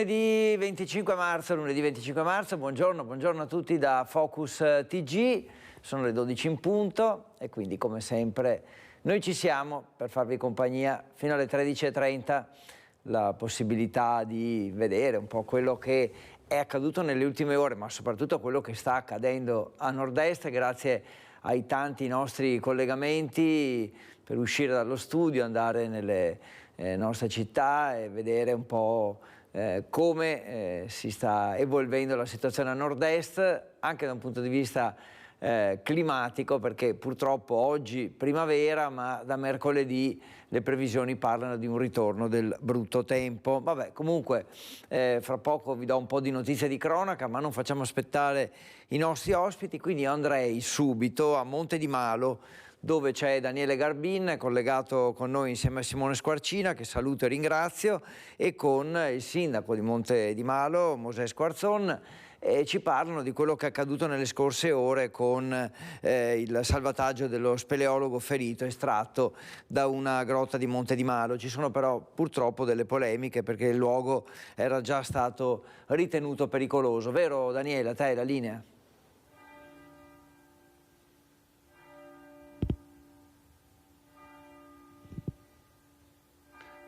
Lunedì 25 marzo, buongiorno a tutti da Focus TG, sono le 12 in punto e quindi come sempre noi ci siamo per farvi compagnia fino alle 13:30, la possibilità di vedere un po' quello che è accaduto nelle ultime ore, ma soprattutto quello che sta accadendo a nord-est grazie ai tanti nostri collegamenti per uscire dallo studio, andare nelle nostre città e vedere un po' come si sta evolvendo la situazione a nord-est, anche da un punto di vista climatico, perché purtroppo oggi primavera, ma da mercoledì le previsioni parlano di un ritorno del brutto tempo. Vabbè, comunque fra poco vi do un po' di notizie di cronaca, ma non facciamo aspettare i nostri ospiti, quindi io andrei subito a Monte di Malo, dove c'è Daniele Garbin collegato con noi insieme a Simone Squarcina, che saluto e ringrazio, e con il sindaco di Monte di Malo, Mosè Squarzon, e ci parlano di quello che è accaduto nelle scorse ore con il salvataggio dello speleologo ferito estratto da una grotta di Monte di Malo. Ci sono però purtroppo delle polemiche perché il luogo era già stato ritenuto pericoloso. Vero Daniele, a te la linea?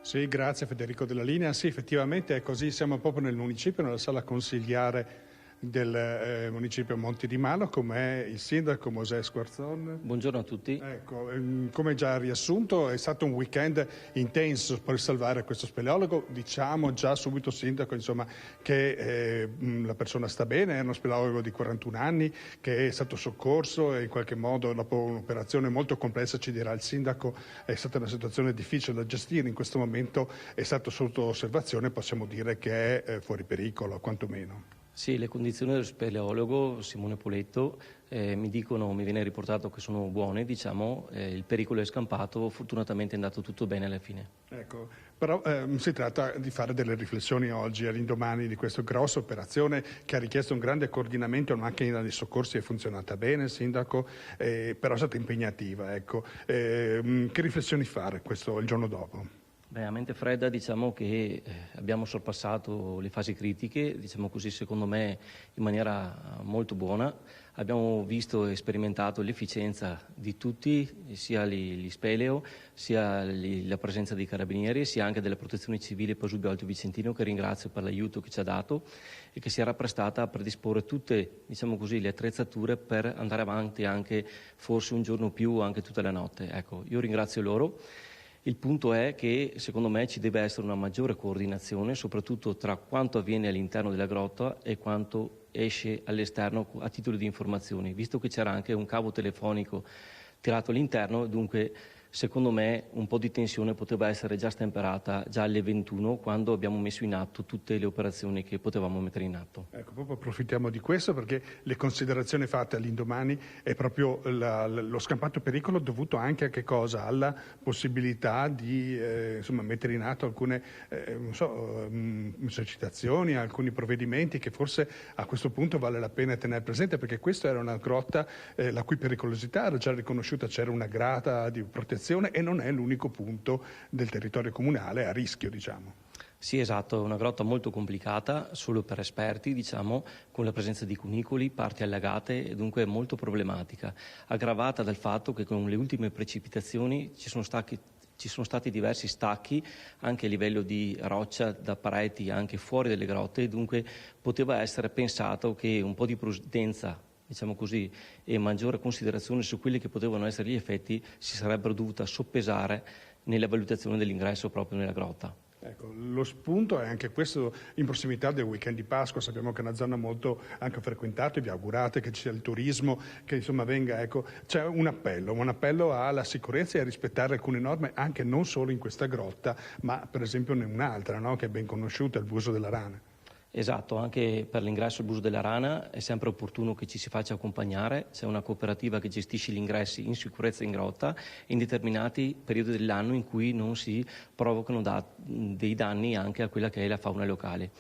Sì, grazie Federico della linea. Sì, effettivamente è così, siamo proprio nel municipio, nella sala consigliare del municipio Monte di Malo, come il sindaco Mosè Squarzon. Buongiorno a tutti. Ecco, come già riassunto, è stato un weekend intenso per salvare questo speleologo. Diciamo già subito, sindaco, insomma, che la persona sta bene, è uno speleologo di 41 anni che è stato soccorso e in qualche modo dopo un'operazione molto complessa, ci dirà il sindaco, è stata una situazione difficile da gestire. In questo momento è stato sotto osservazione, possiamo dire che è fuori pericolo, quantomeno. Sì, le condizioni dello speleologo Simone Poletto mi viene riportato che sono buone, diciamo, il pericolo è scampato, fortunatamente è andato tutto bene alla fine. Ecco, però si tratta di fare delle riflessioni oggi, all'indomani di questa grossa operazione che ha richiesto un grande coordinamento, una macchina di soccorsi è funzionata bene, sindaco, però è stata impegnativa. Ecco. Che riflessioni fare il giorno dopo? Beh, a mente fredda diciamo che abbiamo sorpassato le fasi critiche, diciamo così, secondo me in maniera molto buona. Abbiamo visto e sperimentato l'efficienza di tutti, sia gli speleo, sia la presenza dei carabinieri, sia anche della protezione civile Pasubio Alto Vicentino, che ringrazio per l'aiuto che ci ha dato e che si era prestata a predisporre tutte, diciamo così, le attrezzature per andare avanti anche forse un giorno più, anche tutta la notte. Ecco, io ringrazio loro. Il punto è che secondo me ci deve essere una maggiore coordinazione, soprattutto tra quanto avviene all'interno della grotta e quanto esce all'esterno a titolo di informazioni, visto che c'era anche un cavo telefonico tirato all'interno, dunque secondo me un po' di tensione poteva essere già stemperata già alle 21, quando abbiamo messo in atto tutte le operazioni che potevamo mettere in atto. Ecco, proprio approfittiamo di questo perché le considerazioni fatte all'indomani è proprio lo scampato pericolo dovuto anche a che cosa? Alla possibilità di mettere in atto alcune esercitazioni, alcuni provvedimenti che forse a questo punto vale la pena tenere presente, perché questa era una grotta la cui pericolosità era già riconosciuta, c'era una grata di protezione e non è l'unico punto del territorio comunale a rischio, diciamo. Sì, esatto, è una grotta molto complicata, solo per esperti, diciamo, con la presenza di cunicoli, parti allagate e dunque molto problematica, aggravata dal fatto che con le ultime precipitazioni ci sono stati diversi stacchi anche a livello di roccia da pareti anche fuori dalle grotte, e dunque poteva essere pensato che un po' di prudenza, diciamo così, e maggiore considerazione su quelli che potevano essere gli effetti si sarebbero dovuta soppesare nella valutazione dell'ingresso proprio nella grotta. Ecco, lo spunto è anche questo in prossimità del weekend di Pasqua. Sappiamo che è una zona molto anche frequentata, vi augurate che ci sia il turismo, che insomma venga, ecco, c'è un appello alla sicurezza e a rispettare alcune norme anche non solo in questa grotta, ma per esempio in un'altra, no? Che è ben conosciuta, il Buso della Rana. Esatto, anche per l'ingresso al Buso della Rana è sempre opportuno che ci si faccia accompagnare, c'è una cooperativa che gestisce gli ingressi in sicurezza in grotta in determinati periodi dell'anno in cui non si provocano dei danni anche a quella che è la fauna locale.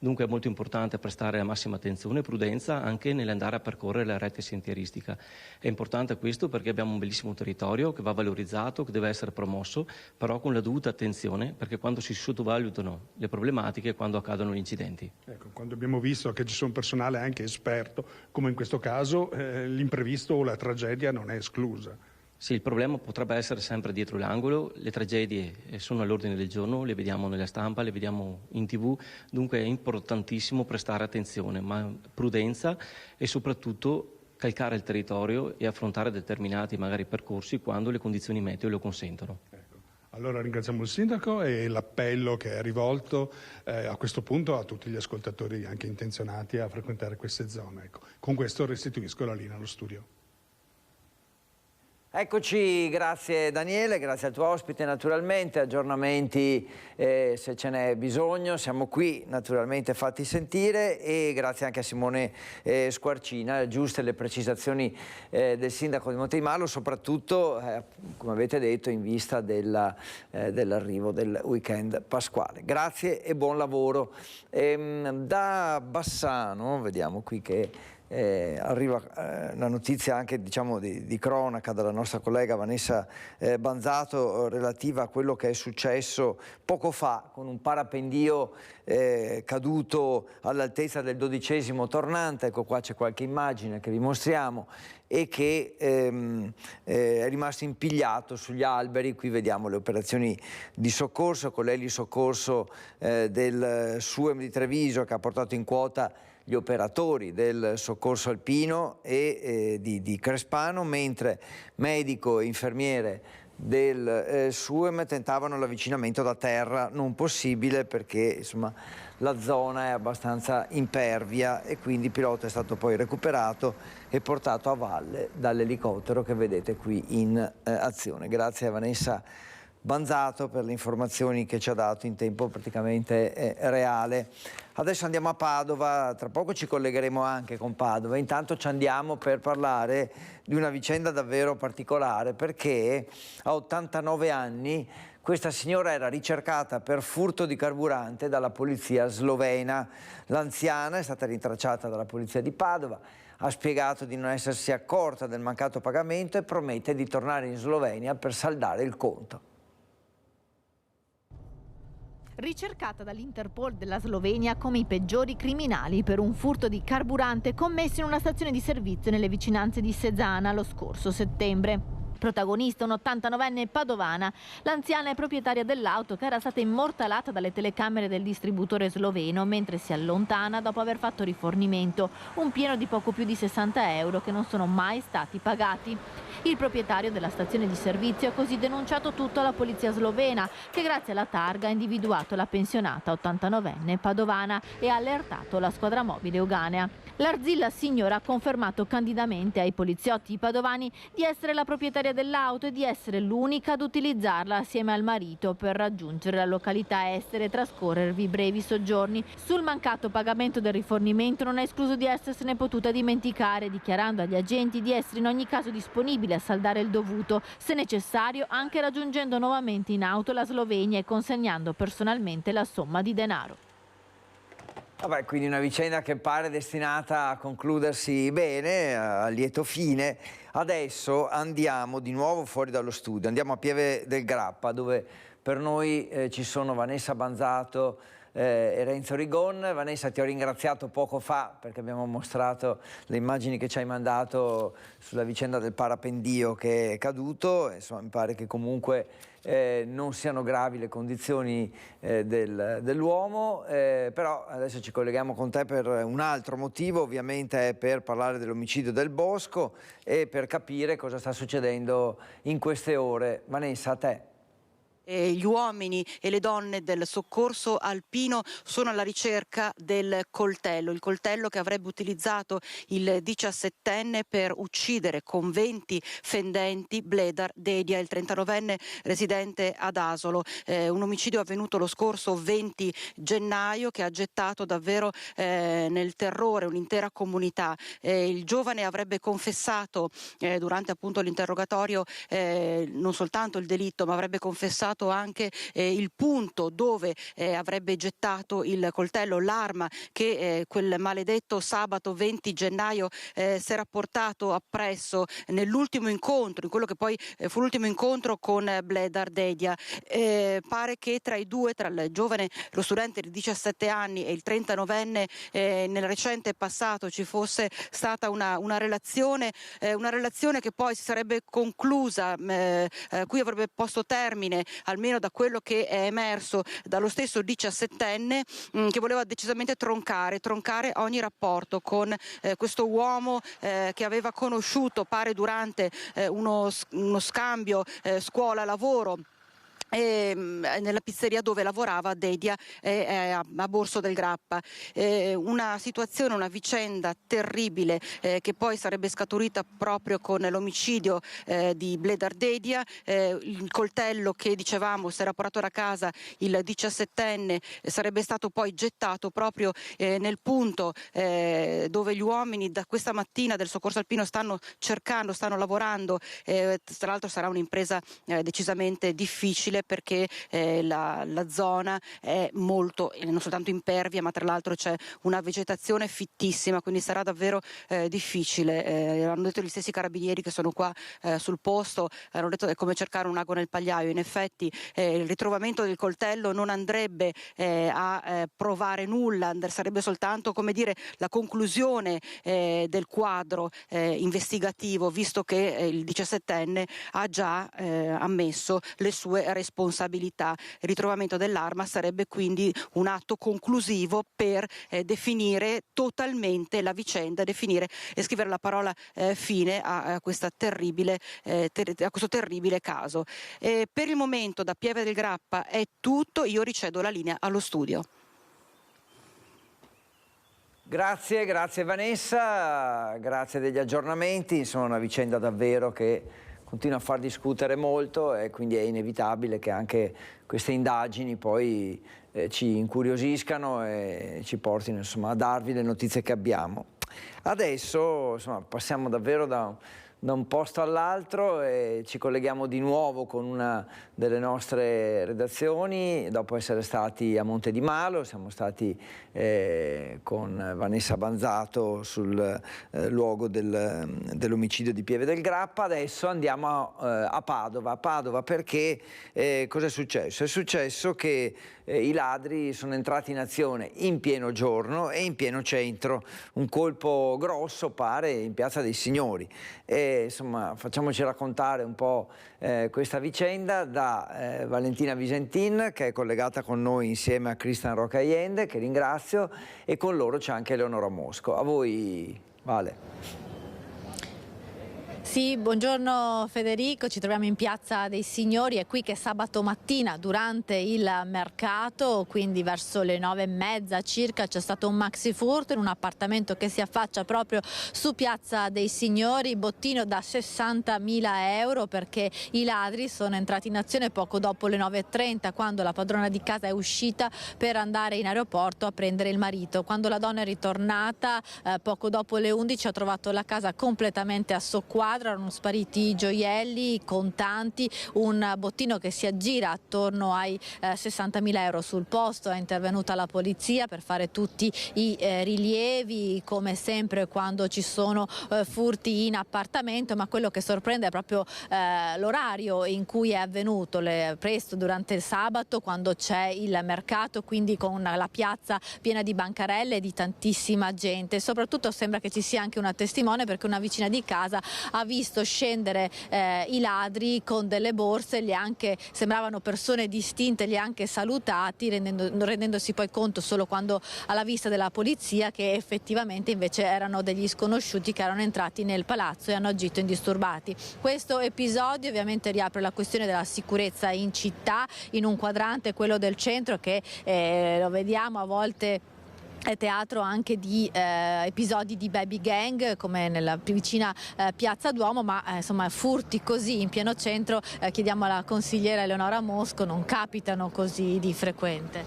Dunque è molto importante prestare la massima attenzione e prudenza anche nell'andare a percorrere la rete sentieristica. È importante questo perché abbiamo un bellissimo territorio che va valorizzato, che deve essere promosso, però con la dovuta attenzione, perché quando si sottovalutano le problematiche è quando accadono gli incidenti. Ecco, quando abbiamo visto che ci sono personale anche esperto, come in questo caso, l'imprevisto o la tragedia non è esclusa. Sì, il problema potrebbe essere sempre dietro l'angolo, le tragedie sono all'ordine del giorno, le vediamo nella stampa, le vediamo in TV, dunque è importantissimo prestare attenzione, ma prudenza e soprattutto calcare il territorio e affrontare determinati magari percorsi quando le condizioni meteo lo consentono. Ecco. Allora ringraziamo il Sindaco e l'appello che è rivolto a questo punto a tutti gli ascoltatori anche intenzionati a frequentare queste zone. Ecco. Con questo restituisco la linea allo studio. Eccoci, grazie Daniele, grazie al tuo ospite naturalmente, aggiornamenti se ce n'è bisogno, siamo qui naturalmente fatti sentire e grazie anche a Simone Squarcina, giuste le precisazioni del sindaco di Monteimarlo, soprattutto come avete detto in vista dell'arrivo del weekend pasquale. Grazie e buon lavoro. Da Bassano, vediamo qui che arriva la notizia anche diciamo di cronaca dalla nostra collega Vanessa Banzato relativa a quello che è successo poco fa con un parapendio caduto all'altezza del 12° tornante. Ecco, qua c'è qualche immagine che vi mostriamo e che è rimasto impigliato sugli alberi. Qui vediamo le operazioni di soccorso con l'elisoccorso del SUEM di Treviso che ha portato in quota gli operatori del soccorso alpino e di Crespano, mentre medico e infermiere del SUEM tentavano l'avvicinamento da terra, non possibile perché insomma la zona è abbastanza impervia e quindi il pilota è stato poi recuperato e portato a valle dall'elicottero che vedete qui in azione. Grazie a Vanessa Banzato per le informazioni che ci ha dato in tempo praticamente reale. Adesso andiamo a Padova, tra poco ci collegheremo anche con Padova, intanto ci andiamo per parlare di una vicenda davvero particolare perché a 89 anni questa signora era ricercata per furto di carburante dalla polizia slovena. L'anziana è stata rintracciata dalla polizia di Padova, ha spiegato di non essersi accorta del mancato pagamento e promette di tornare in Slovenia per saldare il conto. Ricercata dall'Interpol della Slovenia come i peggiori criminali per un furto di carburante commesso in una stazione di servizio nelle vicinanze di Sezana lo scorso settembre. Protagonista un 89enne padovana, l'anziana è proprietaria dell'auto che era stata immortalata dalle telecamere del distributore sloveno mentre si allontana dopo aver fatto rifornimento, un pieno di poco più di 60 euro che non sono mai stati pagati. Il proprietario della stazione di servizio ha così denunciato tutto alla polizia slovena che grazie alla targa ha individuato la pensionata 89enne padovana e ha allertato la squadra mobile uganea. L'arzilla signora ha confermato candidamente ai poliziotti padovani di essere la proprietaria dell'auto e di essere l'unica ad utilizzarla assieme al marito per raggiungere la località estere e trascorrervi brevi soggiorni. Sul mancato pagamento del rifornimento non è escluso di essersene potuta dimenticare, dichiarando agli agenti di essere in ogni caso disponibile a saldare il dovuto, se necessario anche raggiungendo nuovamente in auto la Slovenia e consegnando personalmente la somma di denaro. Vabbè, quindi una vicenda che pare destinata a concludersi bene, a lieto fine. Adesso andiamo di nuovo fuori dallo studio, andiamo a Pieve del Grappa dove per noi ci sono Vanessa Banzato e Renzo Rigon. Vanessa, ti ho ringraziato poco fa perché abbiamo mostrato le immagini che ci hai mandato sulla vicenda del parapendio che è caduto. Insomma, mi pare che comunque non siano gravi le condizioni dell'uomo, però adesso ci colleghiamo con te per un altro motivo, ovviamente è per parlare dell'omicidio del Bosco e per capire cosa sta succedendo in queste ore. Vanessa, a te. Gli uomini e le donne del soccorso alpino sono alla ricerca del coltello, il coltello che avrebbe utilizzato il 17enne per uccidere con 20 fendenti Bledar Dedia, il 39enne residente ad Asolo. Un omicidio avvenuto lo scorso 20 gennaio che ha gettato davvero nel terrore un'intera comunità. Il giovane avrebbe confessato durante appunto l'interrogatorio non soltanto il delitto, ma avrebbe confessato stato anche il punto dove avrebbe gettato il coltello, l'arma che quel maledetto sabato 20 gennaio si era portato appresso nell'ultimo incontro, in quello che poi fu l'ultimo incontro con Bledar Dedia. Pare che tra i due, tra il giovane, lo studente di 17 anni e il 39enne, nel recente passato ci fosse stata una relazione che poi si sarebbe conclusa, cui avrebbe posto termine, almeno da quello che è emerso dallo stesso 17enne, che voleva decisamente troncare ogni rapporto con questo uomo che aveva conosciuto, pare durante uno scambio scuola-lavoro nella pizzeria dove lavorava Dedia a Borso del Grappa. Una situazione, una vicenda terribile che poi sarebbe scaturita proprio con l'omicidio di Bledar Dedia. Il coltello che dicevamo si era portato da casa il 17enne sarebbe stato poi gettato proprio nel punto dove gli uomini da questa mattina del soccorso alpino stanno lavorando. Tra l'altro sarà un'impresa decisamente difficile, perché la zona è molto, non soltanto impervia, ma tra l'altro c'è una vegetazione fittissima, quindi sarà davvero difficile. Hanno detto gli stessi carabinieri che sono qua sul posto, hanno detto che è come cercare un ago nel pagliaio. In effetti il ritrovamento del coltello non andrebbe a provare nulla, sarebbe soltanto, come dire, la conclusione del quadro investigativo, visto che il 17enne ha già ammesso le sue responsabilità. Il ritrovamento dell'arma sarebbe quindi un atto conclusivo per definire totalmente la vicenda, definire e scrivere la parola fine a questo terribile caso. Per il momento da Pieve del Grappa è tutto, io ricedo la linea allo studio. Grazie Vanessa, grazie degli aggiornamenti, insomma una vicenda davvero che continua a far discutere molto e quindi è inevitabile che anche queste indagini poi ci incuriosiscano e ci portino, insomma, a darvi le notizie che abbiamo. Adesso, insomma, passiamo davvero da un posto all'altro e ci colleghiamo di nuovo con una delle nostre redazioni. Dopo essere stati a Monte di Malo, siamo stati con Vanessa Banzato sul luogo dell'omicidio di Pieve del Grappa. Adesso andiamo a Padova perché cosa è successo? È successo che i ladri sono entrati in azione in pieno giorno e in pieno centro, un colpo grosso pare in Piazza dei Signori. Insomma, facciamoci raccontare un po' questa vicenda da Valentina Visentin, che è collegata con noi insieme a Cristian Rocaiende, che ringrazio, e con loro c'è anche Eleonora Mosco. A voi, Vale. Sì, buongiorno Federico, ci troviamo in Piazza dei Signori, è qui che sabato mattina durante il mercato, quindi verso le 9:30 circa, c'è stato un maxi furto in un appartamento che si affaccia proprio su Piazza dei Signori, bottino da 60.000 euro perché i ladri sono entrati in azione poco dopo le 9:30, quando la padrona di casa è uscita per andare in aeroporto a prendere il marito. Quando la donna è ritornata poco dopo le 11 ha trovato la casa completamente a soqquadro. Erano spariti i gioielli, i contanti, un bottino che si aggira attorno ai 60.000 euro. Sul posto è intervenuta la polizia per fare tutti i rilievi, come sempre quando ci sono furti in appartamento, ma quello che sorprende è proprio l'orario in cui è avvenuto, presto durante il sabato, quando c'è il mercato, quindi con la piazza piena di bancarelle e di tantissima gente. Soprattutto sembra che ci sia anche una testimone, perché una vicina di casa ha visto scendere i ladri con delle borse, sembravano persone distinte, li ha anche salutati, rendendosi poi conto solo quando alla vista della polizia che effettivamente invece erano degli sconosciuti che erano entrati nel palazzo e hanno agito indisturbati. Questo episodio ovviamente riapre la questione della sicurezza in città, in un quadrante, quello del centro, che lo vediamo a volte è teatro anche di episodi di baby gang come nella vicina Piazza Duomo, ma insomma furti così in pieno centro, chiediamo alla consigliera Eleonora Mosco, non capitano così di frequente?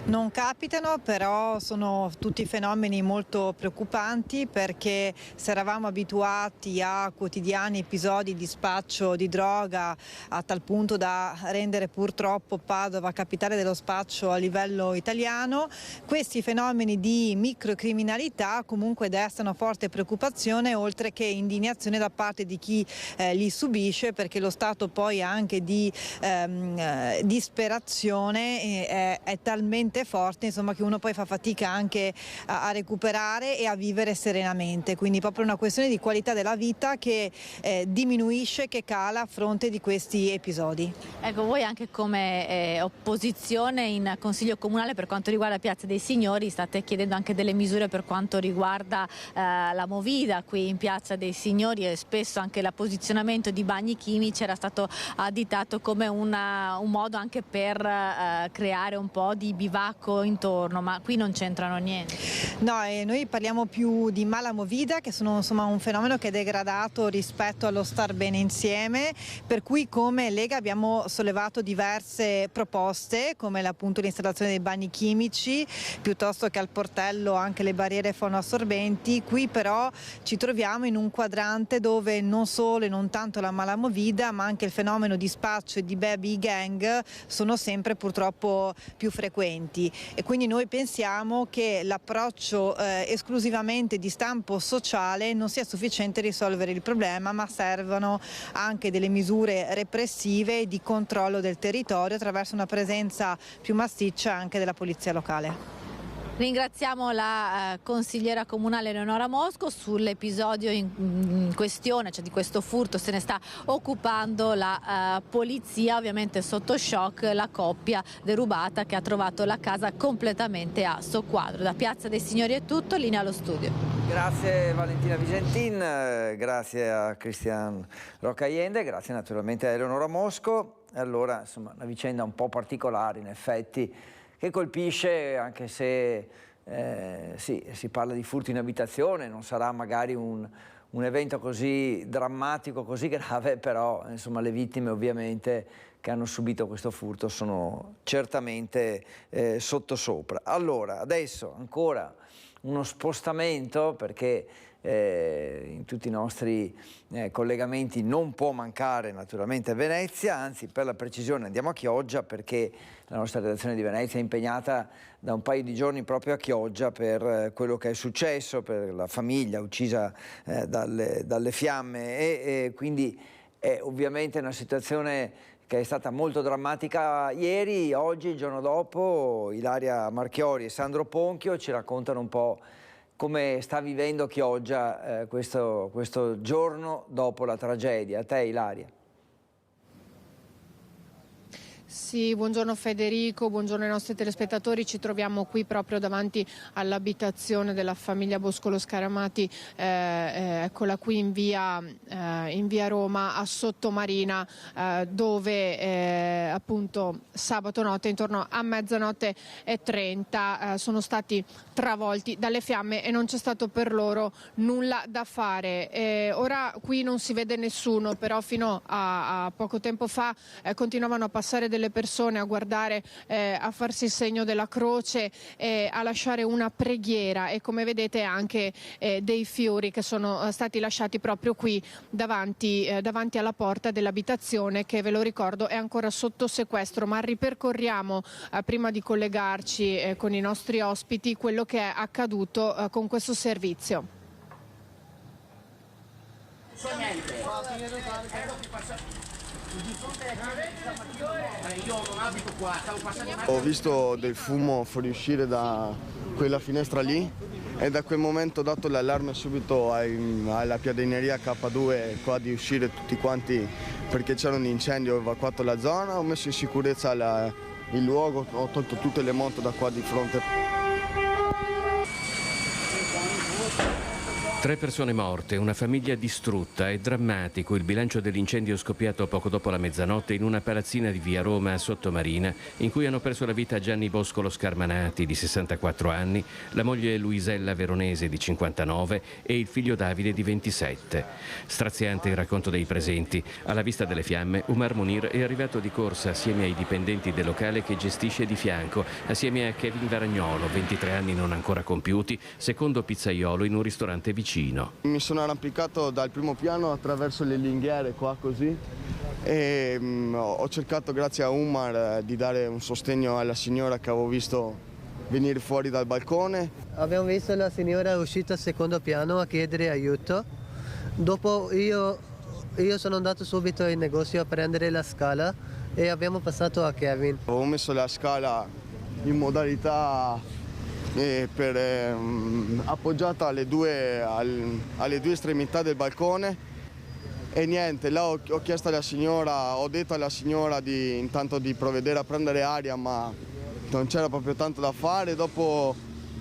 Non capitano, però sono tutti fenomeni molto preoccupanti, perché se eravamo abituati a quotidiani episodi di spaccio di droga a tal punto da rendere purtroppo Padova capitale dello spaccio a livello italiano, questi fenomeni di microcriminalità comunque destano forte preoccupazione, oltre che indignazione da parte di chi li subisce, perché lo stato poi anche di disperazione è talmente forte, insomma, che uno poi fa fatica anche a recuperare e a vivere serenamente, quindi proprio una questione di qualità della vita che diminuisce, che cala a fronte di questi episodi. Ecco, voi anche come opposizione in Consiglio Comunale per quanto riguarda Piazza dei Signori state chiedendo anche delle misure per quanto riguarda la movida qui in Piazza dei Signori, e spesso anche l'apposizionamento di bagni chimici era stato additato come un modo anche per creare un po' di bivacco intorno, ma qui non c'entrano niente. No, noi parliamo più di mala movida, che sono insomma un fenomeno che è degradato rispetto allo star bene insieme, per cui come Lega abbiamo sollevato diverse proposte, come appunto l'installazione dei bagni chimici, piuttosto che al portello anche le barriere fonoassorbenti. Qui però ci troviamo in un quadrante dove non solo e non tanto la mala movida, ma anche il fenomeno di spaccio e di baby gang sono sempre purtroppo più frequenti, e quindi noi pensiamo che l'approccio esclusivamente di stampo sociale non sia sufficiente a risolvere il problema, ma servono anche delle misure repressive e di controllo del territorio attraverso una presenza più massiccia anche della polizia locale. Ringraziamo la consigliera comunale Eleonora Mosco. Sull'episodio in questione, cioè di questo furto, se ne sta occupando la polizia, ovviamente sotto shock la coppia derubata che ha trovato la casa completamente a soqquadro. Da Piazza dei Signori è tutto, linea allo studio. Grazie Valentina Vigentin, grazie a Cristian Roccaiende, grazie naturalmente a Eleonora Mosco. Allora, insomma, una vicenda un po' particolare in effetti, che colpisce, anche se sì, si parla di furto in abitazione, non sarà magari un evento così drammatico, così grave, però insomma le vittime ovviamente che hanno subito questo furto sono certamente sottosopra. Allora, adesso ancora uno spostamento, perché in tutti i nostri collegamenti non può mancare naturalmente Venezia, anzi per la precisione andiamo a Chioggia, perché la nostra redazione di Venezia è impegnata da un paio di giorni proprio a Chioggia per quello che è successo, per la famiglia uccisa dalle fiamme, e quindi è ovviamente una situazione che è stata molto drammatica ieri. Oggi, il giorno dopo, Ilaria Marchiori e Sandro Ponchio ci raccontano un po' come sta vivendo Chioggia questo giorno dopo la tragedia. A te, Ilaria. Sì, buongiorno Federico, buongiorno ai nostri telespettatori. Ci troviamo qui proprio davanti all'abitazione della famiglia Boscolo Scaramati, eccola qui in via Roma, a Sottomarina, dove appunto sabato notte intorno a 00:30 sono stati travolti dalle fiamme e non c'è stato per loro nulla da fare. Ora qui non si vede nessuno, però fino a poco tempo fa continuavano a passare delle persone a guardare, a farsi il segno della croce, a lasciare una preghiera, e come vedete anche dei fiori che sono stati lasciati proprio qui davanti alla porta dell'abitazione, che ve lo ricordo è ancora sotto sequestro. Ma ripercorriamo prima di collegarci con i nostri ospiti quello che è accaduto con questo servizio. Ho visto del fumo fuoriuscire da quella finestra lì, e da quel momento ho dato l'allarme subito alla piadineria K2 qua di uscire tutti quanti, perché c'era un incendio. Ho evacuato la zona, ho messo in sicurezza il luogo, ho tolto tutte le moto da qua di fronte. 3 persone morte, una famiglia distrutta. È drammatico il bilancio dell'incendio scoppiato poco dopo la mezzanotte in una palazzina di via Roma Sottomarina, in cui hanno perso la vita Gianni Boscolo Scarmanati, di 64 anni, la moglie Luisella Veronese, di 59, e il figlio Davide, di 27. Straziante il racconto dei presenti. Alla vista delle fiamme, Umar Munir è arrivato di corsa assieme ai dipendenti del locale che gestisce di fianco, assieme a Kevin Varagnolo, 23 anni non ancora compiuti, secondo pizzaiolo in un ristorante vicino. Mi sono arrampicato dal primo piano attraverso le ringhiere qua così e ho cercato, grazie a Umar, di dare un sostegno alla signora che avevo visto venire fuori dal balcone. Abbiamo visto la signora uscita al secondo piano a chiedere aiuto. Dopo io sono andato subito in negozio a prendere la scala e abbiamo passato a Kevin. Avevo messo la scala in modalità appoggiata alle due estremità del balcone e niente, là ho chiesto alla signora, ho detto alla signora intanto di provvedere a prendere aria, ma non c'era proprio tanto da fare. Dopo,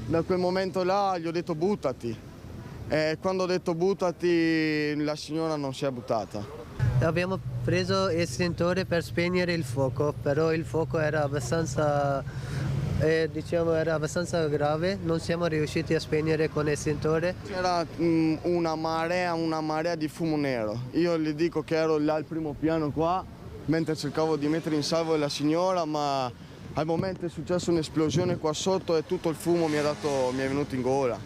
da quel momento là, gli ho detto buttati e quando ho detto buttati la signora non si è buttata. Abbiamo preso estintore per spegnere il fuoco, però il fuoco era abbastanza grave, non siamo riusciti a spegnere con estintore. C'era una marea di fumo nero. Io le dico che ero là al primo piano qua, mentre cercavo di mettere in salvo la signora, ma al momento è successa un'esplosione qua sotto e tutto il fumo mi è venuto in gola.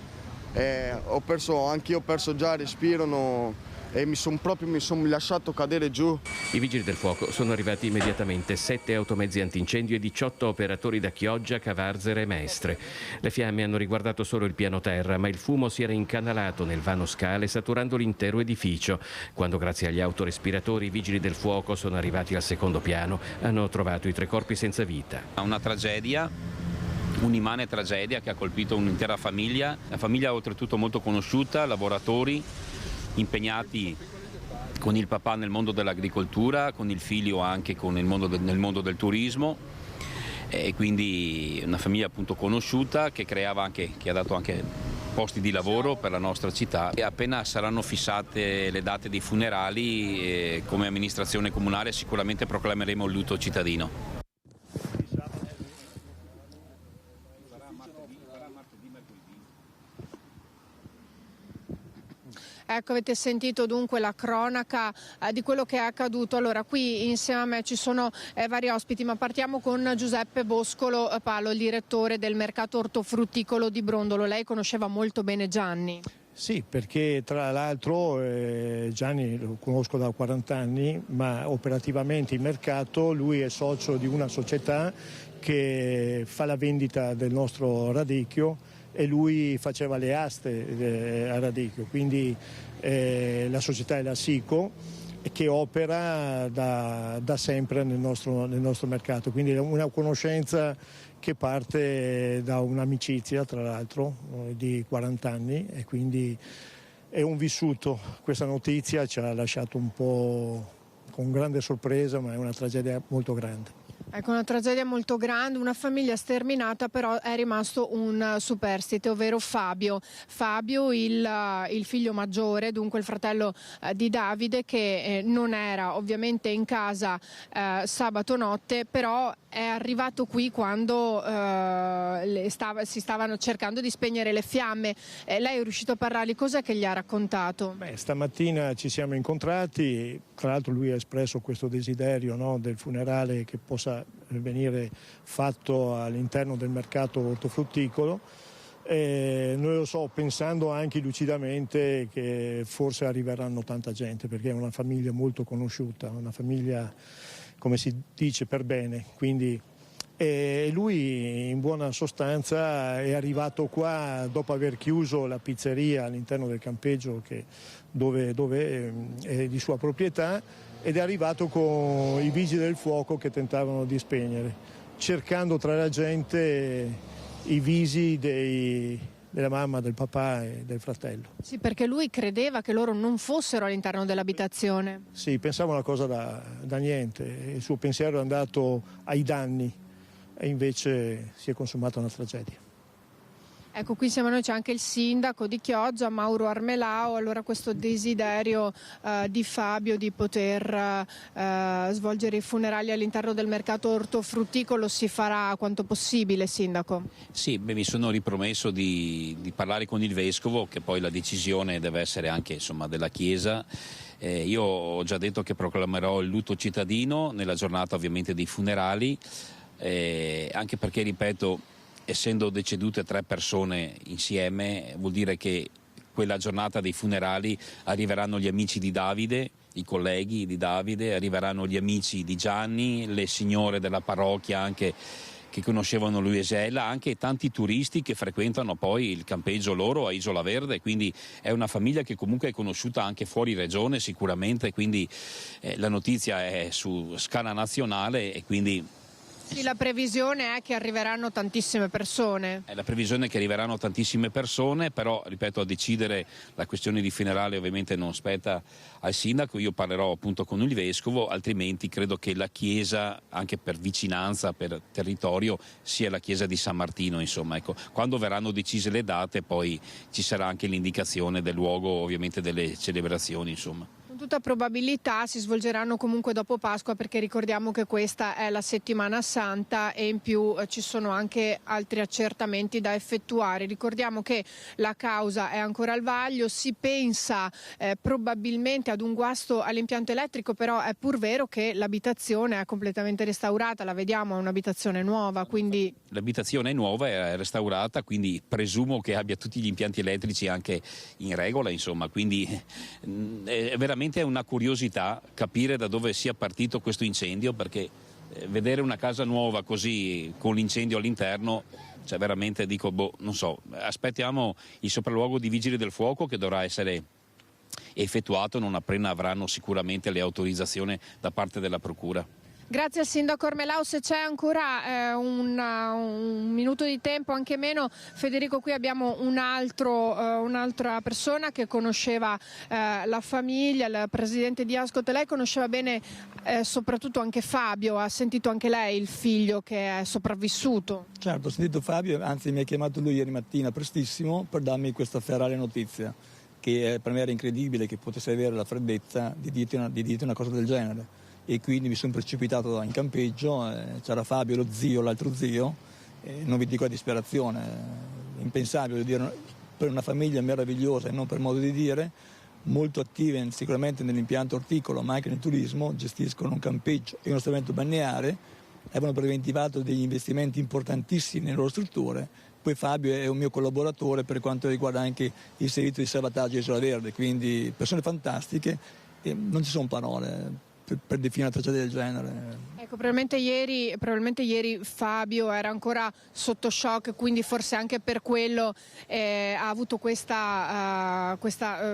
Anch'io ho perso già il respiro e mi sono lasciato cadere giù. I vigili del fuoco sono arrivati immediatamente, 7 automezzi antincendio e 18 operatori da Chioggia, Cavarzere e Mestre. Le fiamme hanno riguardato solo il piano terra, ma il fumo si era incanalato nel vano scale, saturando l'intero edificio. Quando, grazie agli autorespiratori, i vigili del fuoco sono arrivati al secondo piano, hanno trovato i 3 corpi senza vita. Una tragedia, un'immane tragedia che ha colpito un'intera famiglia, la famiglia oltretutto molto conosciuta, lavoratori impegnati con il papà nel mondo dell'agricoltura, con il figlio anche nel mondo del turismo, e quindi una famiglia appunto conosciuta che ha dato anche posti di lavoro per la nostra città. E appena saranno fissate le date dei funerali, come amministrazione comunale sicuramente proclameremo il lutto cittadino. Ecco, avete sentito dunque la cronaca di quello che è accaduto. Allora, qui insieme a me ci sono vari ospiti, ma partiamo con Giuseppe Boscolo Palo, il direttore del mercato ortofrutticolo di Brondolo. Lei conosceva molto bene Gianni. Sì, perché tra l'altro Gianni lo conosco da 40 anni, ma operativamente in mercato lui è socio di una società che fa la vendita del nostro radicchio e lui faceva le aste a radicchio, quindi la società è la SICO che opera da sempre nel nostro mercato, quindi è una conoscenza che parte da un'amicizia tra l'altro di 40 anni e quindi è un vissuto. Questa notizia ci ha lasciato un po' con grande sorpresa, ma è una tragedia molto grande. Ecco, una tragedia molto grande, una famiglia sterminata, però è rimasto un superstite, ovvero Fabio. Fabio, il figlio maggiore, dunque il fratello di Davide, che non era ovviamente in casa sabato notte, però è arrivato qui quando si stavano cercando di spegnere le fiamme. Lei è riuscito a parlargli, cos'è che gli ha raccontato? Stamattina ci siamo incontrati, tra l'altro lui ha espresso questo desiderio, no, del funerale che possa venire fatto all'interno del mercato ortofrutticolo. Noi lo so, pensando anche lucidamente che forse arriveranno tanta gente, perché è una famiglia molto conosciuta, una famiglia, come si dice, per bene. Quindi lui in buona sostanza è arrivato qua dopo aver chiuso la pizzeria all'interno del campeggio dove è di sua proprietà, ed è arrivato con i vigili del fuoco che tentavano di spegnere, cercando tra la gente i visi della mamma, del papà e del fratello. Sì, perché lui credeva che loro non fossero all'interno dell'abitazione. Sì, pensava una cosa da niente, il suo pensiero è andato ai danni e invece si è consumata una tragedia. Ecco, qui insieme a noi c'è anche il sindaco di Chioggia, Mauro Armelao. Allora questo desiderio di Fabio di poter svolgere i funerali all'interno del mercato ortofrutticolo si farà quanto possibile, sindaco? Sì, mi sono ripromesso di parlare con il vescovo, che poi la decisione deve essere anche insomma, della Chiesa. Io ho già detto che proclamerò il lutto cittadino nella giornata ovviamente dei funerali, anche perché, ripeto, essendo decedute 3 persone insieme, vuol dire che quella giornata dei funerali arriveranno gli amici di Davide, i colleghi di Davide, arriveranno gli amici di Gianni, le signore della parrocchia anche che conoscevano Luisella, anche tanti turisti che frequentano poi il campeggio loro a Isola Verde, quindi è una famiglia che comunque è conosciuta anche fuori regione sicuramente, quindi la notizia è su scala nazionale e quindi... Sì, la previsione è che arriveranno tantissime persone. La previsione è che arriveranno tantissime persone, però ripeto, a decidere la questione di funerale ovviamente non spetta al sindaco, io parlerò appunto con il vescovo, altrimenti credo che la chiesa, anche per vicinanza, per territorio, sia la chiesa di San Martino, insomma, ecco. Quando verranno decise le date poi ci sarà anche l'indicazione del luogo ovviamente delle celebrazioni, insomma. Con tutta probabilità si svolgeranno comunque dopo Pasqua, perché ricordiamo che questa è la settimana santa e in più ci sono anche altri accertamenti da effettuare. Ricordiamo che la causa è ancora al vaglio, si pensa probabilmente ad un guasto all'impianto elettrico, però è pur vero che l'abitazione è completamente restaurata, la vediamo, è un'abitazione nuova, quindi... L'abitazione è nuova, è restaurata, quindi presumo che abbia tutti gli impianti elettrici anche in regola, insomma, quindi è veramente una curiosità capire da dove sia partito questo incendio, perché vedere una casa nuova così con l'incendio all'interno, cioè veramente dico, non so, aspettiamo il sopralluogo di Vigili del Fuoco che dovrà essere effettuato non appena avranno sicuramente le autorizzazioni da parte della Procura. Grazie al sindaco Armelao. Se c'è ancora un minuto di tempo, anche meno, Federico, qui abbiamo un'altra persona che conosceva la famiglia, il presidente di Ascot. Lei conosceva bene soprattutto anche Fabio, ha sentito anche lei il figlio che è sopravvissuto? Certo, ho sentito Fabio, anzi mi ha chiamato lui ieri mattina prestissimo per darmi questa ferale notizia, che per me era incredibile che potesse avere la freddezza di dirti una cosa del genere. E quindi mi sono precipitato in campeggio, c'era Fabio, lo zio, l'altro zio, non vi dico la disperazione, impensabile dire, per una famiglia meravigliosa e non per modo di dire, molto attive sicuramente nell'impianto orticolo ma anche nel turismo, gestiscono un campeggio e uno stabilimento balneare, avevano preventivato degli investimenti importantissimi nelle loro strutture. Poi Fabio è un mio collaboratore per quanto riguarda anche il servizio di salvataggio a Isola Verde, quindi persone fantastiche e non ci sono parole per definire una tragedia del genere. Ecco, probabilmente ieri Fabio era ancora sotto shock, quindi forse anche per quello ha avuto questa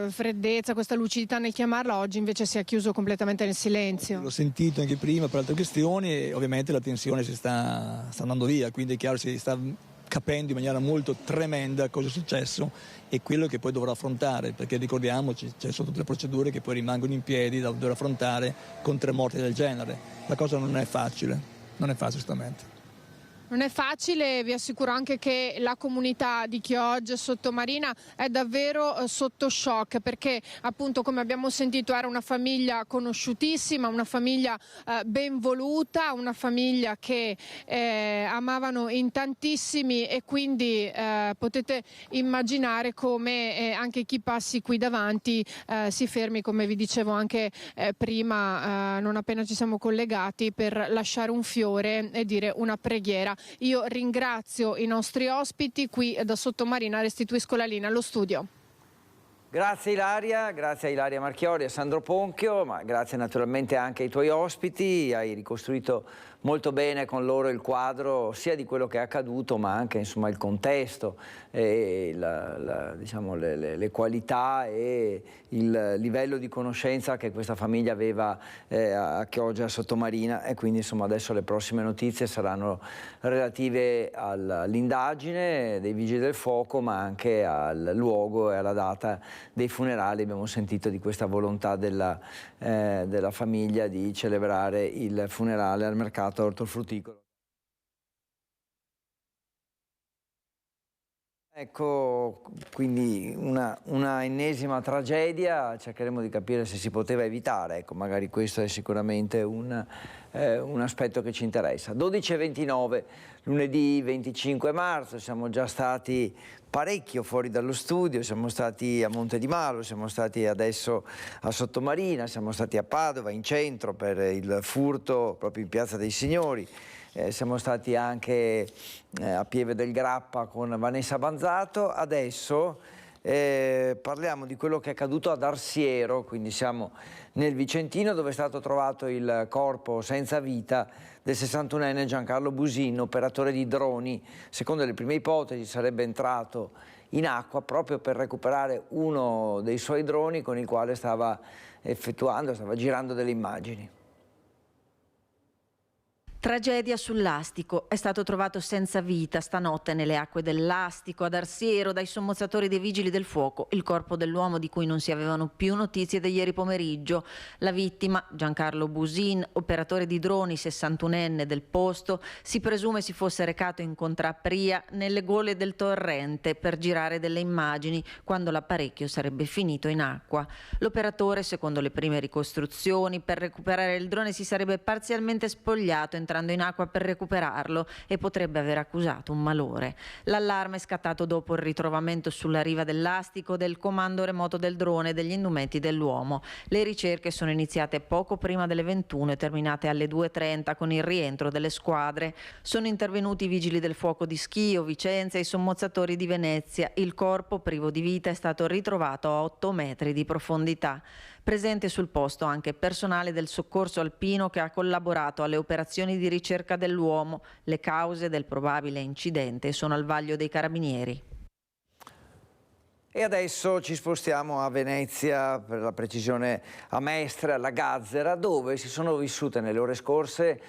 freddezza, questa lucidità nel chiamarla. Oggi invece si è chiuso completamente nel silenzio. L'ho sentito anche prima per altre questioni e ovviamente la tensione si sta andando via, quindi è chiaro si sta capendo in maniera molto tremenda cosa è successo e quello che poi dovrà affrontare, perché ricordiamoci, ci sono tutte le procedure che poi rimangono in piedi da dover affrontare con 3 morti del genere. La cosa non è facile assolutamente. Non è facile, vi assicuro anche che la comunità di Chioggia Sottomarina è davvero sotto shock, perché appunto, come abbiamo sentito, era una famiglia conosciutissima, una famiglia ben voluta, una famiglia che amavano in tantissimi e quindi potete immaginare come anche chi passi qui davanti si fermi, come vi dicevo anche prima, non appena ci siamo collegati, per lasciare un fiore e dire una preghiera. Io ringrazio i nostri ospiti qui da Sottomarina, restituisco la linea allo studio. Grazie a Ilaria Marchiori, a Sandro Ponchio, ma grazie naturalmente anche ai tuoi ospiti, hai ricostruito molto bene con loro il quadro sia di quello che è accaduto ma anche insomma il contesto, e diciamo, le qualità e il livello di conoscenza che questa famiglia aveva a Chioggia Sottomarina, e quindi insomma adesso le prossime notizie saranno relative all'indagine dei Vigili del Fuoco ma anche al luogo e alla data dei funerali. Abbiamo sentito di questa volontà della famiglia di celebrare il funerale al mercato ortofrutticolo. Ecco, quindi una ennesima tragedia, cercheremo di capire se si poteva evitare, ecco, magari questo è sicuramente un aspetto che ci interessa. 12:29, lunedì 25 marzo, siamo già stati parecchio fuori dallo studio, siamo stati a Monte di Malo, siamo stati adesso a Sottomarina, siamo stati a Padova, in centro, per il furto proprio in Piazza dei Signori. Siamo stati anche a Pieve del Grappa con Vanessa Banzato. Adesso parliamo di quello che è accaduto ad Arsiero, quindi siamo nel Vicentino, dove è stato trovato il corpo senza vita del 61enne Giancarlo Busin, operatore di droni. Secondo le prime ipotesi sarebbe entrato in acqua proprio per recuperare uno dei suoi droni con il quale stava girando delle immagini. Tragedia sull'Astico. È stato trovato senza vita stanotte nelle acque dell'Astico ad Arsiero dai sommozzatori dei Vigili del Fuoco il corpo dell'uomo di cui non si avevano più notizie da ieri pomeriggio. La vittima, Giancarlo Busin, operatore di droni, 61enne del posto, si presume si fosse recato in Contrapria nelle gole del torrente per girare delle immagini quando l'apparecchio sarebbe finito in acqua. L'operatore, secondo le prime ricostruzioni, per recuperare il drone si sarebbe parzialmente spogliato entrando in acqua per recuperarlo e potrebbe aver accusato un malore. L'allarme è scattato dopo il ritrovamento sulla riva dell'Astico del comando remoto del drone e degli indumenti dell'uomo. Le ricerche sono iniziate poco prima delle 21 e terminate alle 2:30 con il rientro delle squadre. Sono intervenuti i Vigili del Fuoco di Schio, Vicenza e i sommozzatori di Venezia. Il corpo, privo di vita, è stato ritrovato a 8 metri di profondità. Presente sul posto anche personale del soccorso alpino che ha collaborato alle operazioni di ricerca dell'uomo. Le cause del probabile incidente sono al vaglio dei carabinieri. E adesso ci spostiamo a Venezia, per la precisione a Mestre, alla Gazzera, dove si sono vissute nelle ore scorse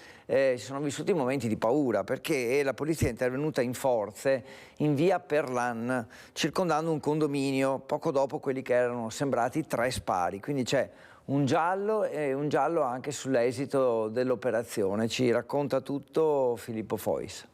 momenti di paura, perché la polizia è intervenuta in forze in via Perlan, circondando un condominio, poco dopo quelli che erano sembrati 3 spari. Quindi c'è un giallo e un giallo anche sull'esito dell'operazione. Ci racconta tutto Filippo Fois.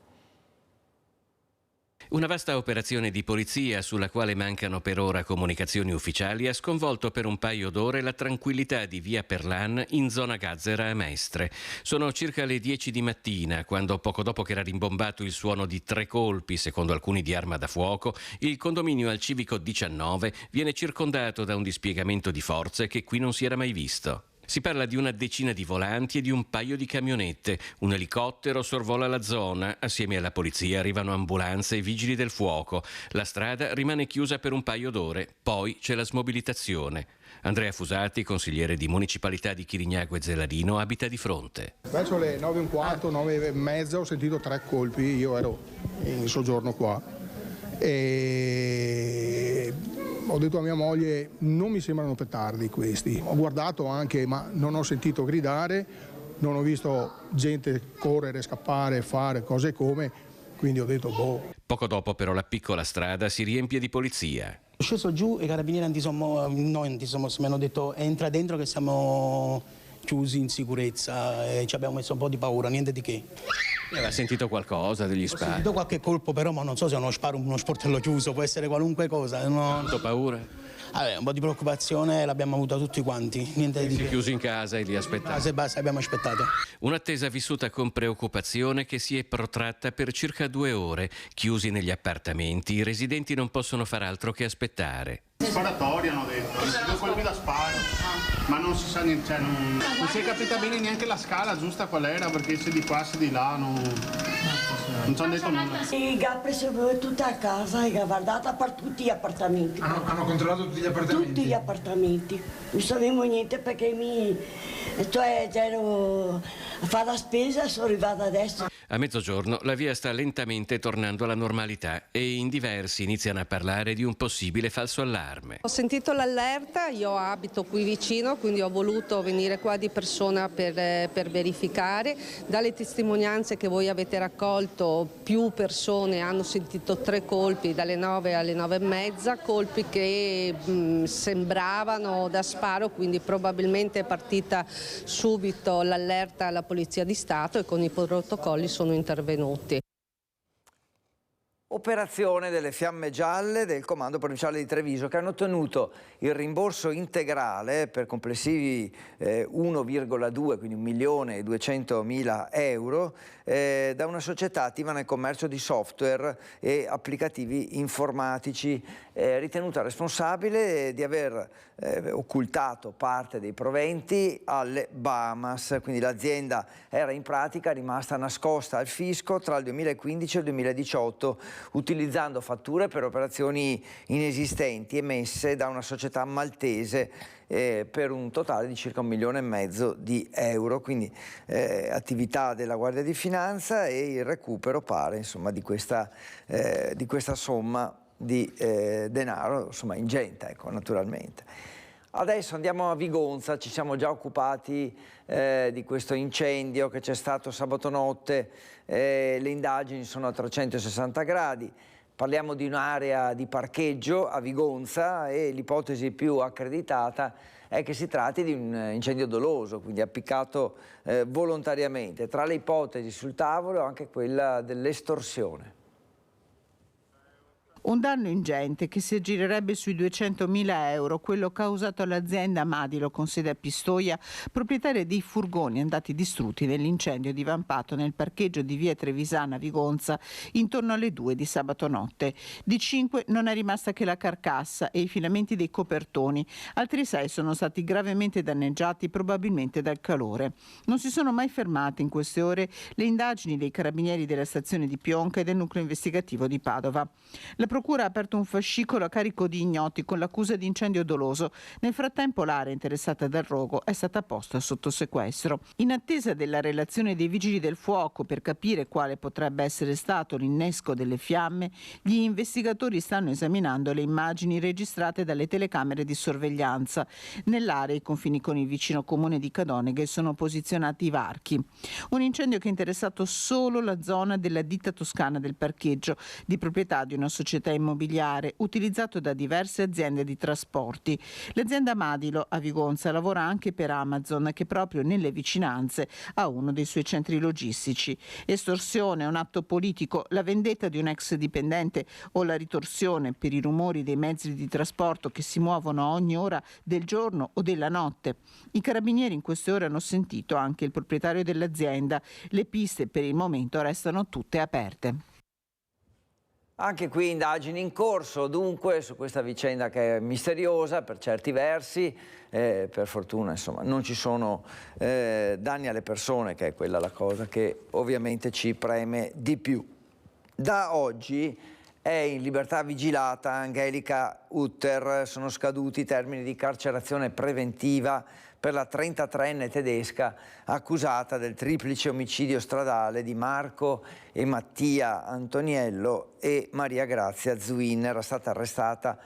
Una vasta operazione di polizia, sulla quale mancano per ora comunicazioni ufficiali, ha sconvolto per un paio d'ore la tranquillità di via Perlan in zona Gazzera a Mestre. Sono circa le 10 di mattina, quando poco dopo che era rimbombato il suono di 3 colpi, secondo alcuni di arma da fuoco, il condominio al civico 19 viene circondato da un dispiegamento di forze che qui non si era mai visto. Si parla di una decina di volanti e di un paio di camionette. Un elicottero sorvola la zona. Assieme alla polizia arrivano ambulanze e vigili del fuoco. La strada rimane chiusa per un paio d'ore. Poi c'è la smobilitazione. Andrea Fusati, consigliere di municipalità di Chirignago e Zellarino, abita di fronte. Verso le 9:15, 9:30 ho sentito 3 colpi. Io ero in soggiorno qua. E ho detto a mia moglie: non mi sembrano petardi questi. Ho guardato anche, ma non ho sentito gridare, non ho visto gente correre, scappare, fare cose come, quindi ho detto boh. Poco dopo però la piccola strada si riempie di polizia. Sceso giù e i carabinieri mi hanno detto: entra dentro che siamo chiusi in sicurezza, e ci abbiamo messo un po' di paura, niente di che. Aveva sentito qualcosa degli spari? Ho sentito qualche colpo, però ma non so se è uno sparo, uno sportello chiuso, può essere qualunque cosa. No. Ho paura? Un po' di preoccupazione l'abbiamo avuta tutti quanti, niente di che. Chiusi in casa e li aspettati? Basta, abbiamo aspettato. Un'attesa vissuta con preoccupazione che si è protratta per circa 2 ore. Chiusi negli appartamenti, i residenti non possono far altro che aspettare. Sparatoria hanno detto, 2 colpi da sparo, ma non si sa niente, non si è capita bene neanche la scala giusta qual era, perché se di qua se di là non ci hanno detto nulla. I ha preso tutta a casa e ha guardato per tutti gli appartamenti. Hanno controllato tutti gli appartamenti? Tutti gli appartamenti, non sapevo niente perché ero a fare la spesa e sono arrivata adesso. A mezzogiorno la via sta lentamente tornando alla normalità e in diversi iniziano a parlare di un possibile falso allarme. Ho sentito l'allerta, io abito qui vicino, quindi ho voluto venire qua di persona per verificare. Dalle testimonianze che voi avete raccolto, più persone hanno sentito 3 colpi dalle 9 alle 9:30, colpi che sembravano da sparo, quindi probabilmente è partita subito l'allerta alla Polizia di Stato e con i protocolli sono intervenuti. operazione delle Fiamme Gialle del Comando Provinciale di Treviso, che hanno ottenuto il rimborso integrale per complessivi 1,2, quindi 1.200.000 euro, da una società attiva nel commercio di software e applicativi informatici, ritenuta responsabile di aver occultato parte dei proventi alle Bahamas. Quindi l'azienda era in pratica rimasta nascosta al fisco tra il 2015 e il 2018, utilizzando fatture per operazioni inesistenti emesse da una società maltese per un totale di circa 1,5 milioni di euro. Quindi attività della Guardia di Finanza e il recupero pare, insomma, di questa somma di denaro, insomma, ingente, ecco, naturalmente. Adesso andiamo a Vigonza, ci siamo già occupati di questo incendio che c'è stato sabato notte, le indagini sono a 360 gradi, parliamo di un'area di parcheggio a Vigonza e l'ipotesi più accreditata è che si tratti di un incendio doloso, quindi appiccato volontariamente. Tra le ipotesi sul tavolo anche quella dell'estorsione. Un danno ingente che si aggirerebbe sui 200.000 euro, quello causato all'azienda Madilo con sede a Pistoia, proprietaria dei furgoni andati distrutti nell'incendio divampato nel parcheggio di via Trevisana Vigonza intorno alle 2 di sabato notte. Di 5 non è rimasta che la carcassa e i filamenti dei copertoni, altri 6 sono stati gravemente danneggiati probabilmente dal calore. Non si sono mai fermate in queste ore le indagini dei carabinieri della stazione di Pionca e del nucleo investigativo di Padova. La Procura ha aperto un fascicolo a carico di ignoti con l'accusa di incendio doloso. Nel frattempo l'area interessata dal rogo è stata posta sotto sequestro. In attesa della relazione dei Vigili del Fuoco per capire quale potrebbe essere stato l'innesco delle fiamme, gli investigatori stanno esaminando le immagini registrate dalle telecamere di sorveglianza. Nell'area i confini con il vicino comune di Cadoneghe sono posizionati i varchi. Un incendio che ha interessato solo la zona della ditta toscana del parcheggio, di proprietà di una società immobiliare utilizzato da diverse aziende di trasporti. L'azienda Madilo a Vigonza lavora anche per Amazon, che proprio nelle vicinanze ha uno dei suoi centri logistici. Estorsione, un atto politico, la vendetta di un ex dipendente o la ritorsione per i rumori dei mezzi di trasporto che si muovono a ogni ora del giorno o della notte. I carabinieri in queste ore hanno sentito anche il proprietario dell'azienda. Le piste per il momento restano tutte aperte. Anche qui indagini in corso, dunque, su questa vicenda che è misteriosa per certi versi, per fortuna, insomma, non ci sono danni alle persone, che è quella la cosa che ovviamente ci preme di più. Da oggi è in libertà vigilata Angelica Utter, sono scaduti i termini di carcerazione preventiva per la 33enne tedesca accusata del triplice omicidio stradale di Marco e Mattia Antoniello e Maria Grazia Zuin. Era stata arrestata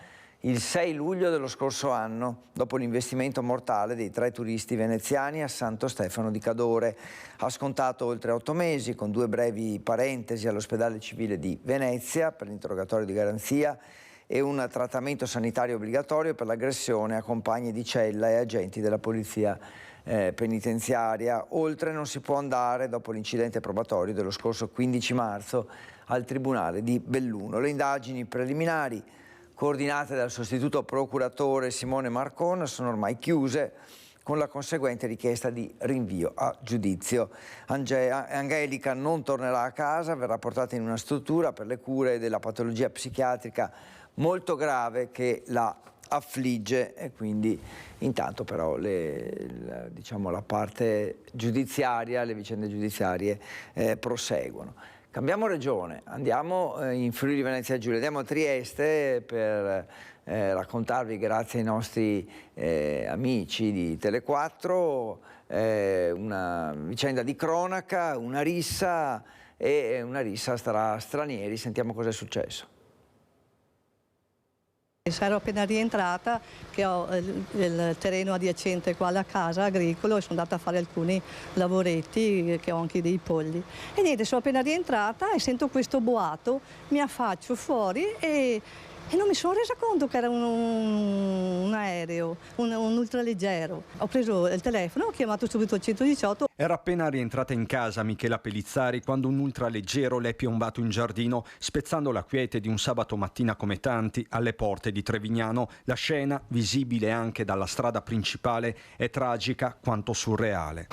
il 6 luglio dello scorso anno, dopo l'investimento mortale dei 3 turisti veneziani a Santo Stefano di Cadore. Ha scontato oltre 8 mesi, con 2 brevi parentesi all'ospedale civile di Venezia per l'interrogatorio di garanzia e un trattamento sanitario obbligatorio per l'aggressione a compagni di cella e agenti della polizia penitenziaria. Oltre non si può andare, dopo l'incidente probatorio dello scorso 15 marzo, al Tribunale di Belluno. Le indagini preliminari, coordinate dal sostituto procuratore Simone Marcon, sono ormai chiuse, con la conseguente richiesta di rinvio a giudizio. Angelica non tornerà a casa, verrà portata in una struttura per le cure della patologia psichiatrica molto grave che la affligge, e quindi intanto però diciamo, la parte giudiziaria, le vicende giudiziarie proseguono. Cambiamo regione, andiamo in Friuli Venezia Giulia, andiamo a Trieste per raccontarvi, grazie ai nostri amici di Tele4, una vicenda di cronaca, una rissa tra stranieri. Sentiamo cosa è successo. Ero appena rientrata, che ho il terreno adiacente qua alla casa, agricolo, e sono andata a fare alcuni lavoretti, che ho anche dei polli. E niente, sono appena rientrata e sento questo boato, mi affaccio fuori e non mi sono resa conto che era un aereo. aereo, un ultraleggero. Ho preso il telefono, ho chiamato subito il 118. Era appena rientrata in casa Michela Pellizzari quando un ultraleggero le è piombato in giardino, spezzando la quiete di un sabato mattina come tanti alle porte di Trevignano. La scena, visibile anche dalla strada principale, è tragica quanto surreale.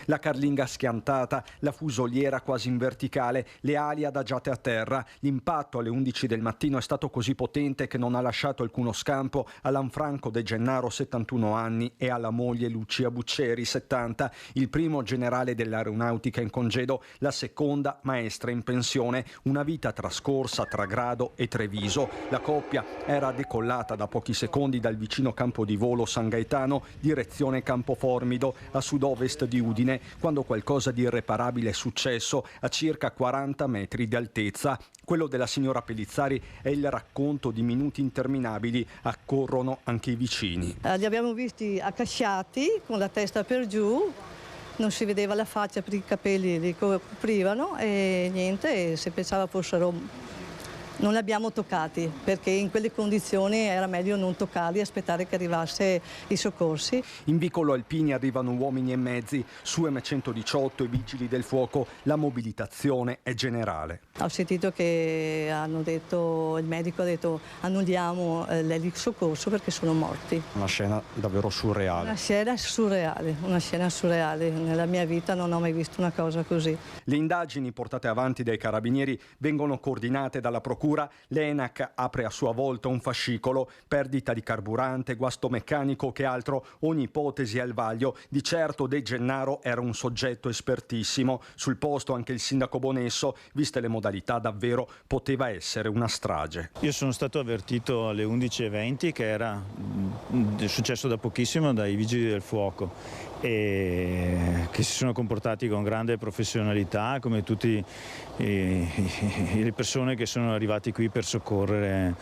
La carlinga schiantata, la fusoliera quasi in verticale, le ali adagiate a terra. L'impatto alle 11 del mattino è stato così potente che non ha lasciato alcuno scampo a Lanfranco De Gennaro, 71 anni, e alla moglie Lucia Buccieri, 70, il primo generale dell'aeronautica in congedo, la seconda maestra in pensione. Una vita trascorsa tra Grado e Treviso. La coppia era decollata da pochi secondi dal vicino campo di volo San Gaetano, direzione Campoformido, a sud-ovest di Udine, quando qualcosa di irreparabile è successo a circa 40 metri di altezza. Quello della signora Pellizzari è il racconto di minuti interminabili. Accorrono anche i vicini. Li abbiamo visti accasciati con la testa per giù, non si vedeva la faccia perché i capelli li coprivano e niente, si pensava fossero... Non li abbiamo toccati perché in quelle condizioni era meglio non toccarli e aspettare che arrivasse i soccorsi. In vicolo Alpini arrivano uomini e mezzi, su M118 e vigili del fuoco. La mobilitazione è generale. Ho sentito che hanno detto, il medico ha detto annulliamo l'elisoccorso perché sono morti. Una scena davvero surreale. Una scena surreale. Nella mia vita non ho mai visto una cosa così. Le indagini portate avanti dai carabinieri vengono coordinate dalla procura. L'ENAC apre a sua volta un fascicolo, perdita di carburante, guasto meccanico, che altro, ogni ipotesi al vaglio. Di certo De Gennaro era un soggetto espertissimo. Sul posto anche il sindaco Bonesso, viste le modalità davvero poteva essere una strage. Io sono stato avvertito alle 11:20 che era successo da pochissimo dai vigili del fuoco e che si sono comportati con grande professionalità come tutte le persone che sono arrivati qui per soccorrere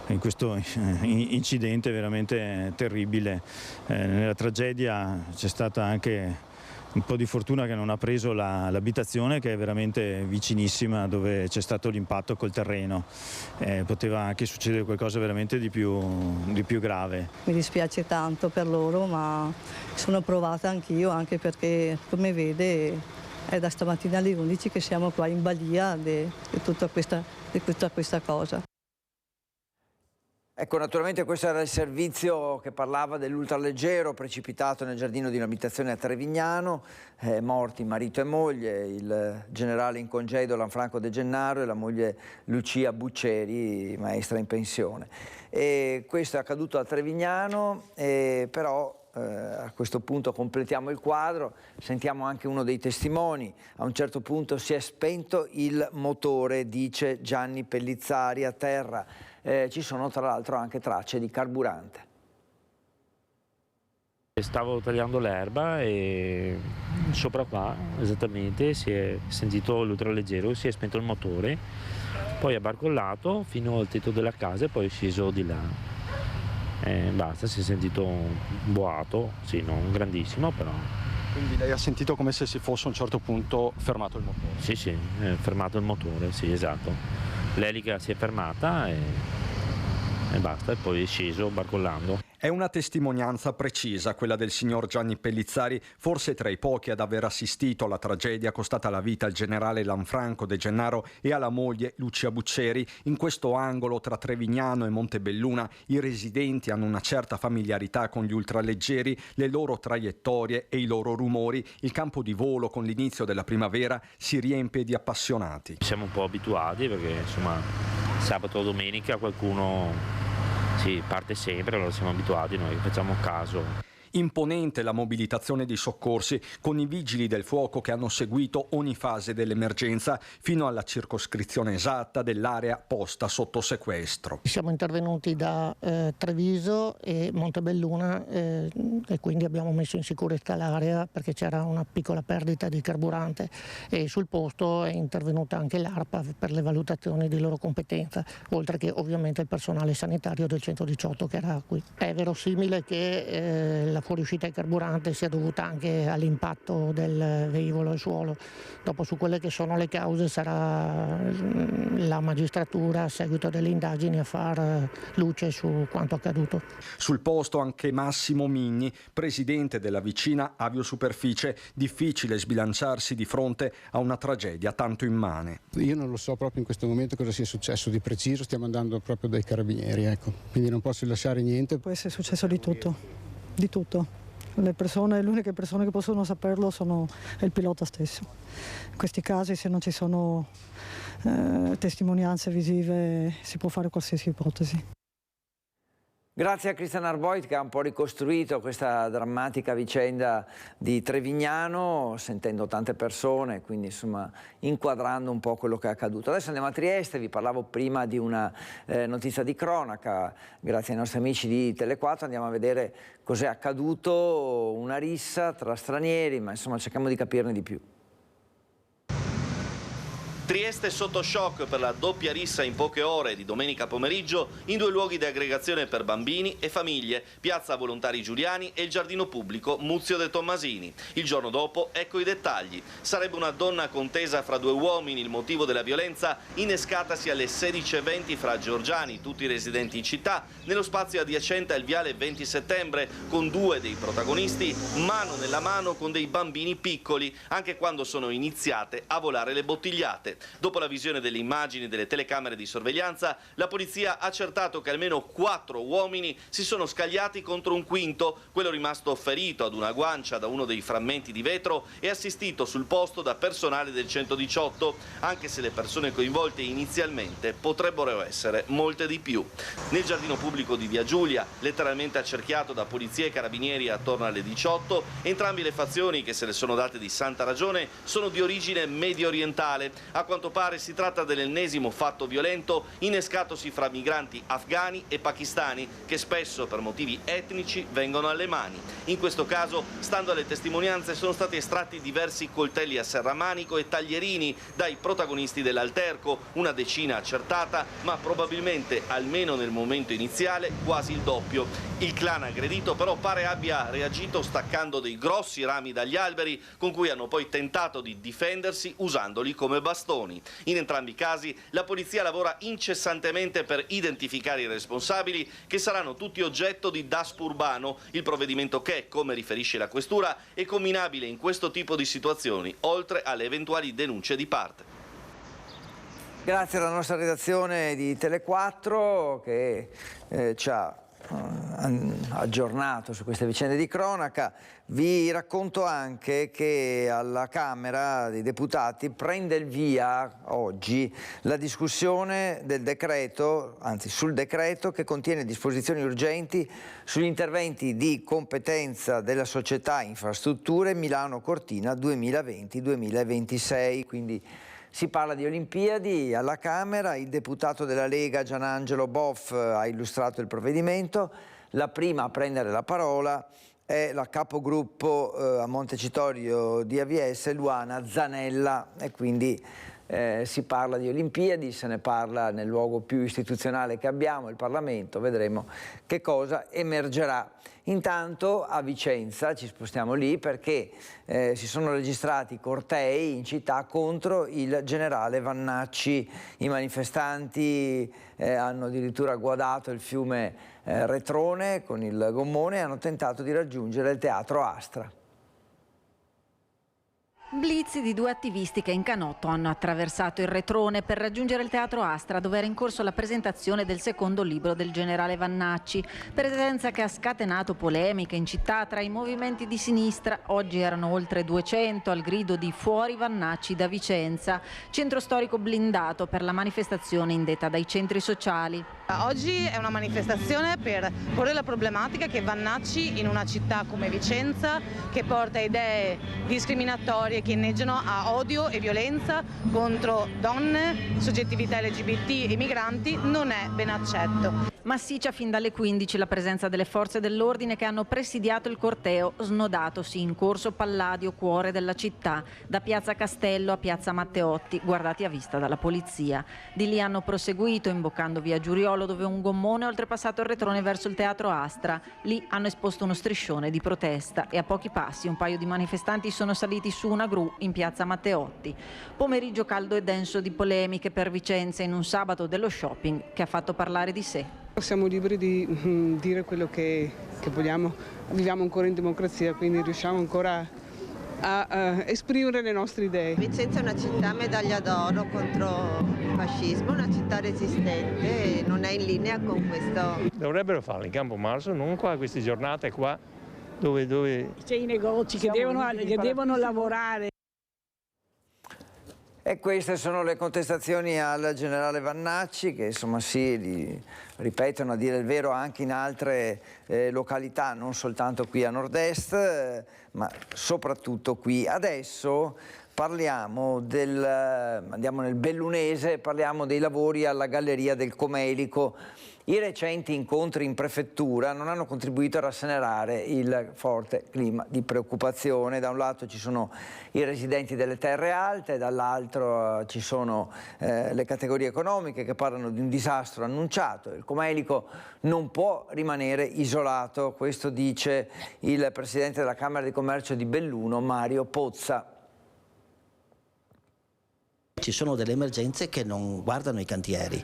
in questo incidente veramente terribile. Nella tragedia c'è stata anche un po' di fortuna che non ha preso l'abitazione, che è veramente vicinissima dove c'è stato l'impatto col terreno. Poteva anche succedere qualcosa veramente di più grave. Mi dispiace tanto per loro, ma sono provata anch'io, anche perché, come vede, è da stamattina alle 11 che siamo qua in balia di tutta questa cosa. Ecco, naturalmente questo era il servizio che parlava dell'ultraleggero precipitato nel giardino di un'abitazione a Trevignano, morti marito e moglie, il generale in congedo Lanfranco De Gennaro e la moglie Lucia Buccieri, maestra in pensione. E questo è accaduto a Trevignano, però a questo punto completiamo il quadro, sentiamo anche uno dei testimoni. A un certo punto si è spento il motore, dice Gianni Pellizzari, a terra. Ci sono tra l'altro anche tracce di carburante. Stavo tagliando l'erba e sopra qua esattamente si è sentito l'ultraleggero, si è spento il motore, poi ha barcollato fino al tetto della casa e poi è sceso di là. Basta, si è sentito un boato, sì, non grandissimo però. Quindi lei ha sentito come se si fosse a un certo punto fermato il motore? Sì, sì, fermato il motore, sì, esatto. L'elica si è fermata e basta, e poi è sceso barcollando. È una testimonianza precisa quella del signor Gianni Pellizzari, forse tra i pochi ad aver assistito alla tragedia costata la vita al generale Lanfranco De Gennaro e alla moglie Lucia Buccieri. In questo angolo tra Trevignano e Montebelluna i residenti hanno una certa familiarità con gli ultraleggeri, le loro traiettorie e i loro rumori. Il campo di volo con l'inizio della primavera si riempie di appassionati. Siamo un po' abituati perché insomma sabato o domenica qualcuno parte sempre, allora siamo abituati, noi facciamo caso. Imponente la mobilitazione di soccorsi con i vigili del fuoco che hanno seguito ogni fase dell'emergenza fino alla circoscrizione esatta dell'area posta sotto sequestro. Siamo intervenuti da Treviso e Montebelluna e quindi abbiamo messo in sicurezza l'area perché c'era una piccola perdita di carburante e sul posto è intervenuta anche l'ARPA per le valutazioni di loro competenza, oltre che ovviamente il personale sanitario del 118 che era qui. È verosimile che la fuoriuscita di carburante sia dovuta anche all'impatto del velivolo al suolo. Dopo su quelle che sono le cause sarà la magistratura a seguito delle indagini a far luce su quanto accaduto. Sul posto anche Massimo Migni, presidente della vicina Aviosuperficie. Difficile sbilanciarsi di fronte a una tragedia tanto immane. Io non lo so proprio in questo momento cosa sia successo di preciso, stiamo andando proprio dai carabinieri, ecco. Quindi non posso lasciare niente. Può essere successo di tutto, di tutto. Le uniche persone che possono saperlo è il pilota stesso. In questi casi, se non ci sono testimonianze visive, si può fare qualsiasi ipotesi. Grazie a Cristian Arboit che ha un po' ricostruito questa drammatica vicenda di Trevignano, sentendo tante persone, quindi insomma inquadrando un po' quello che è accaduto. Adesso andiamo a Trieste, vi parlavo prima di una notizia di cronaca, grazie ai nostri amici di Tele4 andiamo a vedere cos'è accaduto, una rissa tra stranieri, ma insomma cerchiamo di capirne di più. Trieste sotto shock per la doppia rissa in poche ore di domenica pomeriggio in due luoghi di aggregazione per bambini e famiglie, Piazza Volontari Giuliani e il giardino pubblico Muzio de Tommasini. Il giorno dopo, ecco i dettagli. Sarebbe una donna contesa fra due uomini, il motivo della violenza innescatasi alle 16:20 fra georgiani, tutti residenti in città, nello spazio adiacente al viale 20 settembre, con due dei protagonisti mano nella mano con dei bambini piccoli, anche quando sono iniziate a volare le bottigliate. Dopo la visione delle immagini delle telecamere di sorveglianza, la polizia ha accertato che almeno 4 uomini si sono scagliati contro un quinto, quello rimasto ferito ad una guancia da uno dei frammenti di vetro e assistito sul posto da personale del 118, anche se le persone coinvolte inizialmente potrebbero essere molte di più. Nel giardino pubblico di Via Giulia, letteralmente accerchiato da polizia e carabinieri attorno alle 18, entrambe le fazioni, che se le sono date di santa ragione, sono di origine medio orientale. A quanto pare si tratta dell'ennesimo fatto violento innescatosi fra migranti afghani e pakistani che spesso per motivi etnici vengono alle mani. In questo caso, stando alle testimonianze, sono stati estratti diversi coltelli a serramanico e taglierini dai protagonisti dell'alterco, una decina accertata, ma probabilmente, almeno nel momento iniziale, quasi il doppio. Il clan aggredito però pare abbia reagito staccando dei grossi rami dagli alberi con cui hanno poi tentato di difendersi usandoli come bastoni. In entrambi i casi la polizia lavora incessantemente per identificare i responsabili, che saranno tutti oggetto di DASPO urbano, il provvedimento che, come riferisce la questura, è comminabile in questo tipo di situazioni, oltre alle eventuali denunce di parte. Grazie alla nostra redazione di Tele4 che ci ha aggiornato su queste vicende di cronaca. Vi racconto anche che alla Camera dei Deputati prende il via oggi la discussione del decreto, anzi sul decreto che contiene disposizioni urgenti sugli interventi di competenza della società Infrastrutture Milano Cortina 2020-2026, quindi si parla di Olimpiadi alla Camera. Il deputato della Lega Gianangelo Boff ha illustrato il provvedimento. La prima a prendere la parola è la capogruppo a Montecitorio di AVS, Luana Zanella, e quindi si parla di Olimpiadi, se ne parla nel luogo più istituzionale che abbiamo, il Parlamento, vedremo che cosa emergerà. Intanto a Vicenza, ci spostiamo lì perché si sono registrati cortei in città contro il generale Vannacci. I manifestanti hanno addirittura guadato il fiume Retrone con il gommone e hanno tentato di raggiungere il teatro Astra. Blitz di due attivisti che in canotto hanno attraversato il Retrone per raggiungere il teatro Astra, dove era in corso la presentazione del secondo libro del generale Vannacci. Presenza che ha scatenato polemiche in città tra i movimenti di sinistra. Oggi erano oltre 200 al grido di "Fuori Vannacci da Vicenza", centro storico blindato per la manifestazione indetta dai centri sociali. Oggi è una manifestazione per porre la problematica che Vannacci, in una città come Vicenza, che porta idee discriminatorie che inneggiano a odio e violenza contro donne, soggettività LGBT e migranti, non è ben accetto. Massiccia fin dalle 15 la presenza delle forze dell'ordine che hanno presidiato il corteo, snodatosi in corso Palladio, cuore della città, da piazza Castello a piazza Matteotti, guardati a vista dalla polizia. Di lì hanno proseguito imboccando via Giurioli Priolo, dove un gommone ha oltrepassato il retrone verso il teatro Astra. Lì hanno esposto uno striscione di protesta e a pochi passi un paio di manifestanti sono saliti su una gru in piazza Matteotti. Pomeriggio caldo e denso di polemiche per Vicenza in un sabato dello shopping che ha fatto parlare di sé. Siamo liberi di dire quello che vogliamo, viviamo ancora in democrazia, quindi riusciamo ancora a esprimere le nostre idee. Vicenza è una città medaglia d'oro contro il fascismo, una città resistente e non è in linea con questo. Dovrebbero farlo in Campo Marzo, non qua queste giornate qua dove... C'è i negozi che devono lavorare. E queste sono le contestazioni al generale Vannacci, che insomma si ripetono a dire il vero anche in altre località, non soltanto qui a nord-est, ma soprattutto qui. Adesso parliamo andiamo nel bellunese, parliamo dei lavori alla Galleria del Comelico. I recenti incontri in prefettura non hanno contribuito a rasserenare il forte clima di preoccupazione. Da un lato ci sono i residenti delle terre alte, dall'altro ci sono le categorie economiche che parlano di un disastro annunciato. Il Comelico non può rimanere isolato, questo dice il presidente della Camera di Commercio di Belluno, Mario Pozza. Ci sono delle emergenze che non guardano i cantieri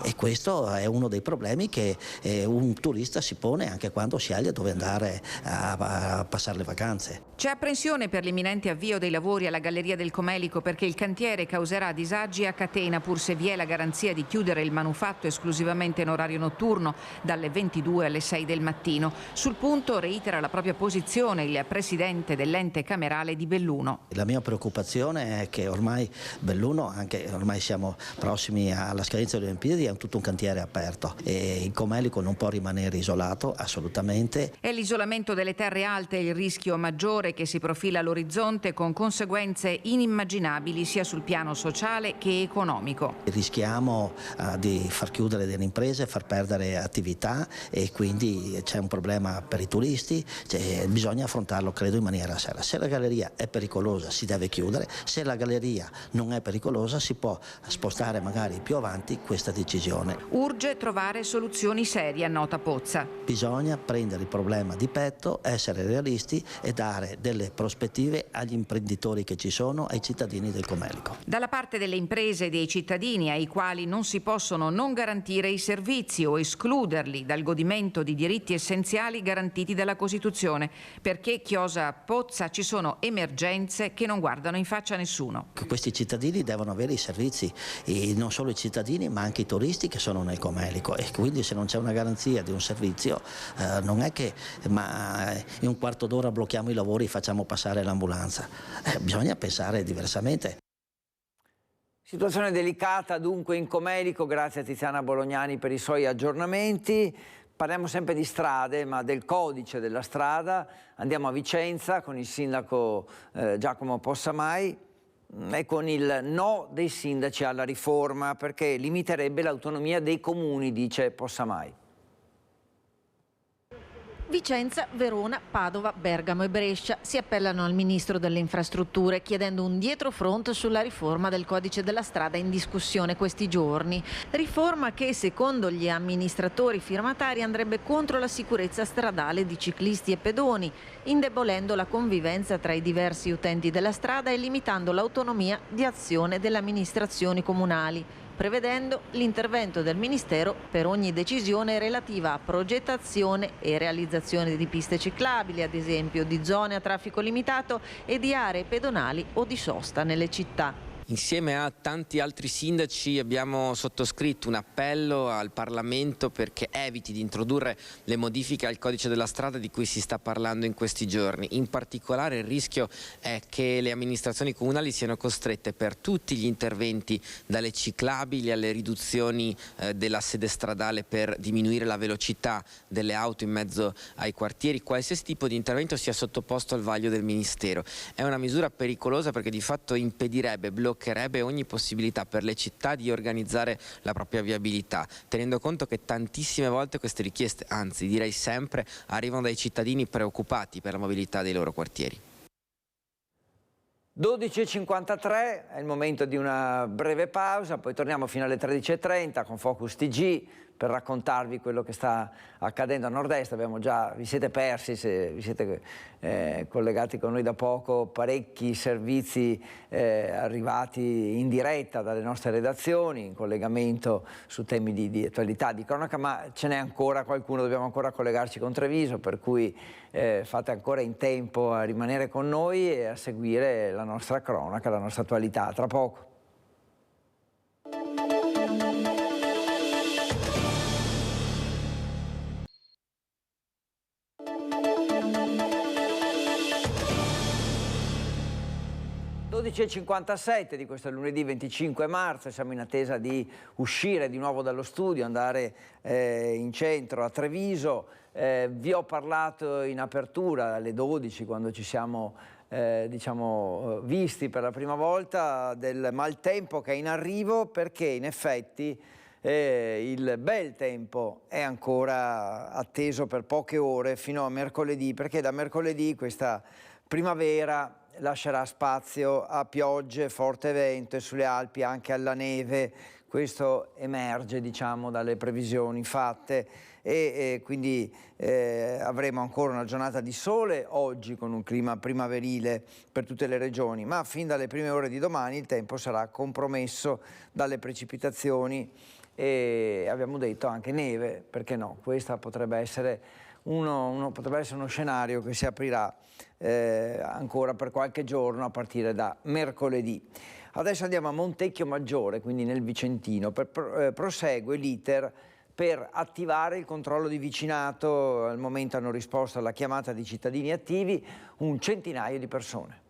e questo è uno dei problemi che un turista si pone anche quando sceglie dove andare a passare le vacanze. C'è apprensione per l'imminente avvio dei lavori alla Galleria del Comelico perché il cantiere causerà disagi a catena pur se vi è la garanzia di chiudere il manufatto esclusivamente in orario notturno dalle 22 alle 6 del mattino. Sul punto reitera la propria posizione il presidente dell'ente camerale di Belluno. La mia preoccupazione è che ormai Belluno, anche ormai siamo prossimi alla scadenza delle Olimpiadi, è tutto un cantiere aperto e il Comelico non può rimanere isolato assolutamente. È l'isolamento delle terre alte il rischio maggiore che si profila all'orizzonte con conseguenze inimmaginabili sia sul piano sociale che economico. Rischiamo di far chiudere delle imprese, far perdere attività e quindi c'è un problema per i turisti, bisogna affrontarlo credo in maniera seria. Se la galleria è pericolosa si deve chiudere, se la galleria non è pericolosa si può spostare magari più avanti questa decisione. Urge trovare soluzioni serie, annota Pozza. Bisogna prendere il problema di petto, essere realisti e dare delle prospettive agli imprenditori che ci sono, ai cittadini del Comelico. Dalla parte delle imprese e dei cittadini ai quali non si possono non garantire i servizi o escluderli dal godimento di diritti essenziali garantiti dalla Costituzione, perché, chiosa Pozza, ci sono emergenze che non guardano in faccia a nessuno. Questi cittadini devono avere i servizi, e non solo i cittadini ma anche i turisti che sono nel Comelico, e quindi se non c'è una garanzia di un servizio non è che in un quarto d'ora blocchiamo i lavori e facciamo passare l'ambulanza, bisogna pensare diversamente. Situazione delicata dunque in Comelico, grazie a Tiziana Bolognani per i suoi aggiornamenti. Parliamo sempre di strade, ma del codice della strada. Andiamo a Vicenza con il sindaco Giacomo Possamai e con il no dei sindaci alla riforma perché limiterebbe l'autonomia dei comuni, dice Possamai. Vicenza, Verona, Padova, Bergamo e Brescia si appellano al Ministro delle Infrastrutture chiedendo un dietrofront sulla riforma del codice della strada in discussione questi giorni. Riforma che, secondo gli amministratori firmatari, andrebbe contro la sicurezza stradale di ciclisti e pedoni, indebolendo la convivenza tra i diversi utenti della strada e limitando l'autonomia di azione delle amministrazioni comunali, prevedendo l'intervento del Ministero per ogni decisione relativa a progettazione e realizzazione di piste ciclabili, ad esempio di zone a traffico limitato e di aree pedonali o di sosta nelle città. Insieme a tanti altri sindaci abbiamo sottoscritto un appello al Parlamento perché eviti di introdurre le modifiche al codice della strada di cui si sta parlando in questi giorni. In particolare il rischio è che le amministrazioni comunali siano costrette per tutti gli interventi, dalle ciclabili alle riduzioni della sede stradale per diminuire la velocità delle auto in mezzo ai quartieri, qualsiasi tipo di intervento sia sottoposto al vaglio del Ministero. È una misura pericolosa perché di fatto impedirebbe, bloccherebbe ogni possibilità per le città di organizzare la propria viabilità, tenendo conto che tantissime volte queste richieste, anzi direi sempre, arrivano dai cittadini preoccupati per la mobilità dei loro quartieri. 12.53, è il momento di una breve pausa, poi torniamo fino alle 13.30 con Focus TG, per raccontarvi quello che sta accadendo a nord-est. Vi siete persi, se vi siete collegati con noi da poco, parecchi servizi arrivati in diretta dalle nostre redazioni, in collegamento su temi di attualità, di cronaca, ma ce n'è ancora qualcuno, dobbiamo ancora collegarci con Treviso, per cui fate ancora in tempo a rimanere con noi e a seguire la nostra cronaca, la nostra attualità. Tra poco. Le 12:57 di questo lunedì 25 marzo, siamo in attesa di uscire di nuovo dallo studio, andare in centro a Treviso. Vi ho parlato in apertura alle 12, quando ci siamo visti per la prima volta, del maltempo che è in arrivo, perché in effetti il bel tempo è ancora atteso per poche ore fino a mercoledì, perché da mercoledì questa primavera lascerà spazio a piogge, forte vento e sulle Alpi anche alla neve. Questo emerge, diciamo, dalle previsioni fatte e quindi avremo ancora una giornata di sole oggi con un clima primaverile per tutte le regioni, ma fin dalle prime ore di domani il tempo sarà compromesso dalle precipitazioni e abbiamo detto anche neve, perché no? Questa potrebbe essere uno scenario che si aprirà ancora per qualche giorno a partire da mercoledì. Adesso andiamo a Montecchio Maggiore, quindi nel Vicentino, prosegue l'iter per attivare il controllo di vicinato. Al momento hanno risposto alla chiamata di cittadini attivi un centinaio di persone.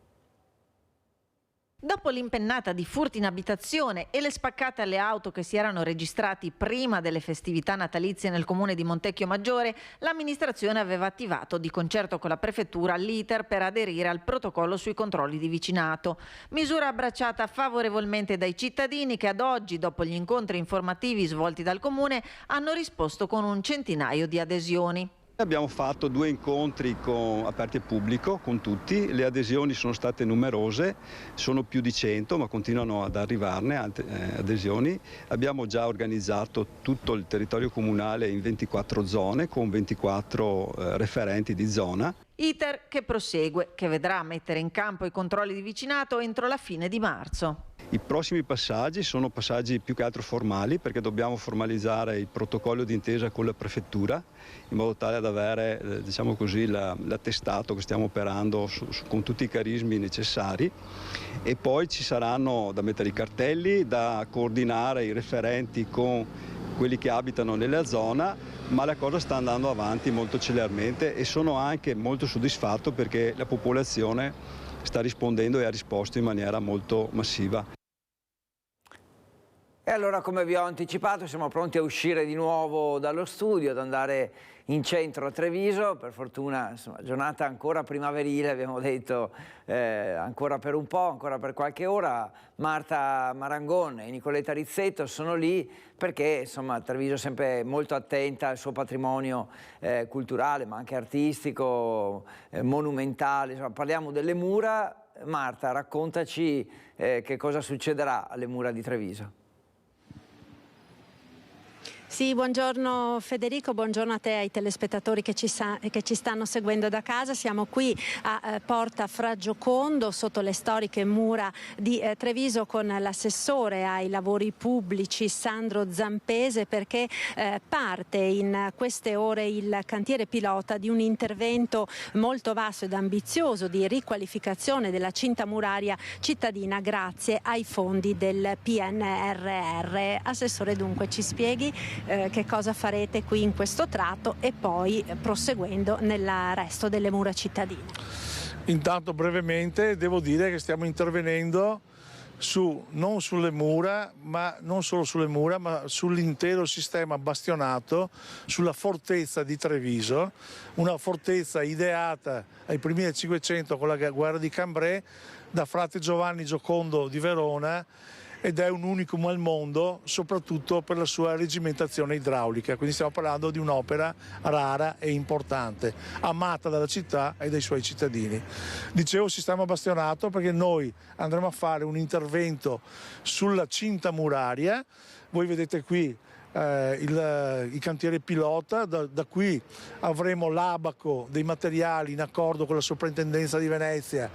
Dopo l'impennata di furti in abitazione e le spaccate alle auto che si erano registrati prima delle festività natalizie nel comune di Montecchio Maggiore, l'amministrazione aveva attivato di concerto con la prefettura l'iter per aderire al protocollo sui controlli di vicinato. Misura abbracciata favorevolmente dai cittadini che ad oggi, dopo gli incontri informativi svolti dal comune, hanno risposto con un centinaio di adesioni. Abbiamo fatto 2 incontri aperti al pubblico con tutti, le adesioni sono state numerose, sono più di 100 ma continuano ad arrivarne altre adesioni. Abbiamo già organizzato tutto il territorio comunale in 24 zone con 24 referenti di zona. Iter che prosegue, che vedrà mettere in campo i controlli di vicinato entro la fine di marzo. I prossimi passaggi sono passaggi più che altro formali, perché dobbiamo formalizzare il protocollo d'intesa con la prefettura in modo tale da avere diciamo così, l'attestato che stiamo operando con tutti i carismi necessari, e poi ci saranno da mettere i cartelli, da coordinare i referenti con quelli che abitano nella zona, ma la cosa sta andando avanti molto celermente e sono anche molto soddisfatto perché la popolazione sta rispondendo e ha risposto in maniera molto massiva. E allora, come vi ho anticipato, siamo pronti a uscire di nuovo dallo studio, ad andare in centro a Treviso. Per fortuna, insomma, giornata ancora primaverile, abbiamo detto, ancora per un po', ancora per qualche ora. Marta Marangon e Nicoletta Rizzetto sono lì perché, insomma, Treviso è sempre molto attenta al suo patrimonio culturale, ma anche artistico, monumentale. Insomma, parliamo delle mura. Marta, raccontaci che cosa succederà alle mura di Treviso. Sì, buongiorno Federico, buongiorno a te e ai telespettatori che ci stanno seguendo da casa. Siamo qui a Porta Fra Giocondo, sotto le storiche mura di Treviso, con l'assessore ai lavori pubblici Sandro Zampese, perché parte in queste ore il cantiere pilota di un intervento molto vasto ed ambizioso di riqualificazione della cinta muraria cittadina grazie ai fondi del PNRR. Assessore, dunque ci spieghi che cosa farete qui in questo tratto e poi proseguendo nel resto delle mura cittadine. Intanto brevemente devo dire che stiamo intervenendo non sulle mura, ma non solo sulle mura, ma sull'intero sistema bastionato, sulla fortezza di Treviso, una fortezza ideata ai primi del Cinquecento con la guerra di Cambrai da frate Giovanni Giocondo di Verona, ed è un unicum al mondo, soprattutto per la sua regimentazione idraulica. Quindi stiamo parlando di un'opera rara e importante, amata dalla città e dai suoi cittadini. Dicevo sistema bastionato perché noi andremo a fare un intervento sulla cinta muraria. Voi vedete qui il cantiere pilota, da qui avremo l'abaco dei materiali in accordo con la Soprintendenza di Venezia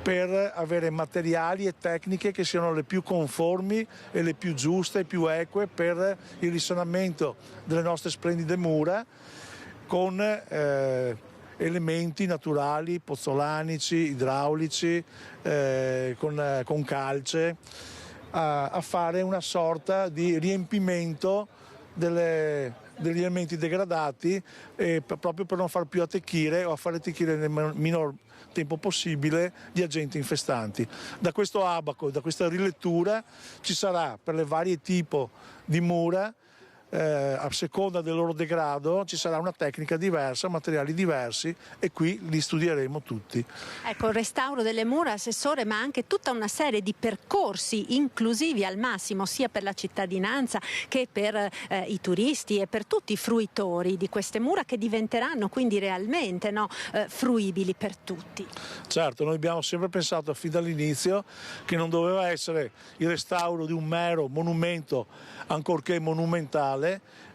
per avere materiali e tecniche che siano le più conformi e le più giuste e più eque per il risanamento delle nostre splendide mura con elementi naturali, pozzolanici, idraulici, con calce, a fare una sorta di riempimento degli elementi degradati proprio per non far più attecchire o a far attecchire nel minor tempo possibile gli agenti infestanti. Da questo abaco, da questa rilettura ci sarà per le varie tipi di mura, a seconda del loro degrado ci sarà una tecnica diversa, materiali diversi e qui li studieremo tutti. Ecco, il restauro delle mura, Assessore, ma anche tutta una serie di percorsi inclusivi al massimo sia per la cittadinanza che per i turisti e per tutti i fruitori di queste mura che diventeranno quindi realmente fruibili per tutti. Certo, noi abbiamo sempre pensato fin dall'inizio che non doveva essere il restauro di un mero monumento ancorché monumentale,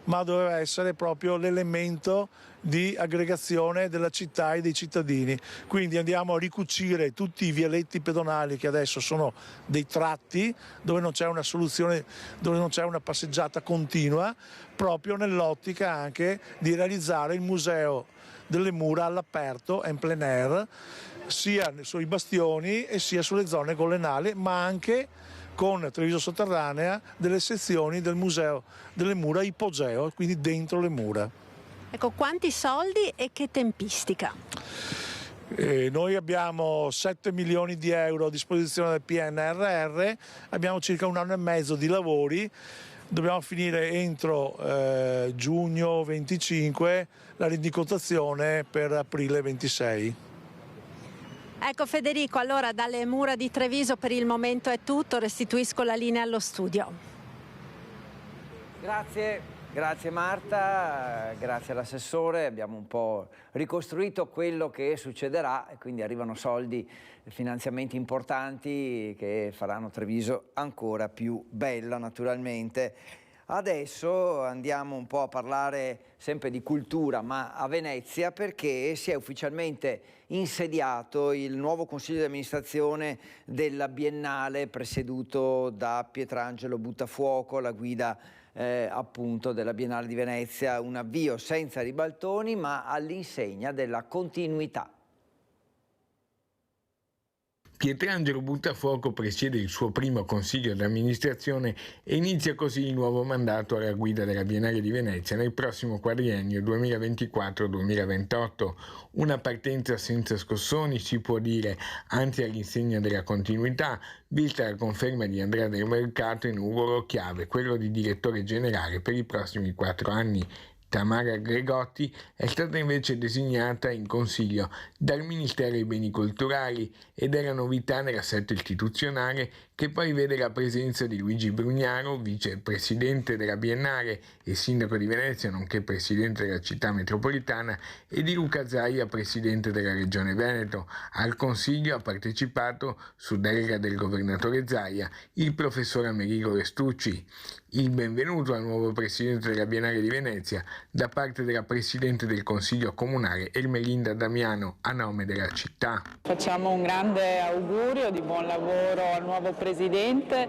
ma doveva essere proprio l'elemento di aggregazione della città e dei cittadini. Quindi andiamo a ricucire tutti i vialetti pedonali che adesso sono dei tratti dove non c'è una soluzione, dove non c'è una passeggiata continua, proprio nell'ottica anche di realizzare il museo delle mura all'aperto, en plein air, sia sui bastioni e sia sulle zone collinari, ma anche con Treviso Sotterranea delle sezioni del museo delle mura ipogeo, quindi dentro le mura. Ecco, quanti soldi e che tempistica? Noi abbiamo 7 milioni di euro a disposizione del PNRR, abbiamo circa 1 anno e mezzo di lavori, dobbiamo finire entro giugno 25 la rendicontazione per aprile 26. Ecco Federico, allora dalle mura di Treviso per il momento è tutto, restituisco la linea allo studio. Grazie Marta, grazie all'assessore, abbiamo un po' ricostruito quello che succederà e quindi arrivano soldi, finanziamenti importanti che faranno Treviso ancora più bella naturalmente. Adesso andiamo un po' a parlare sempre di cultura, ma a Venezia, perché si è ufficialmente insediato il nuovo consiglio di amministrazione della Biennale presieduto da Pietrangelo Buttafuoco, la guida appunto della Biennale di Venezia, un avvio senza ribaltoni ma all'insegna della continuità. Pietrangelo Buttafuoco presiede il suo primo consiglio di amministrazione e inizia così il nuovo mandato alla guida della Biennale di Venezia nel prossimo quadriennio 2024-2028. Una partenza senza scossoni, si può dire, anzi all'insegna della continuità, vista la conferma di Andrea Del Mercato in un ruolo chiave, quello di direttore generale per i prossimi 4 anni. Tamara Gregotti è stata invece designata in consiglio dal Ministero dei Beni Culturali ed è la novità nell'assetto istituzionale che poi vede la presenza di Luigi Brugnaro, vicepresidente della Biennale e sindaco di Venezia, nonché presidente della città metropolitana, e di Luca Zaia, presidente della Regione Veneto. Al Consiglio ha partecipato, su delega del governatore Zaia, il professor Amerigo Restucci. Il benvenuto al nuovo presidente della Biennale di Venezia da parte della presidente del Consiglio Comunale Ermelinda Damiano a nome della città. Facciamo un grande augurio di buon lavoro al nuovo presidente,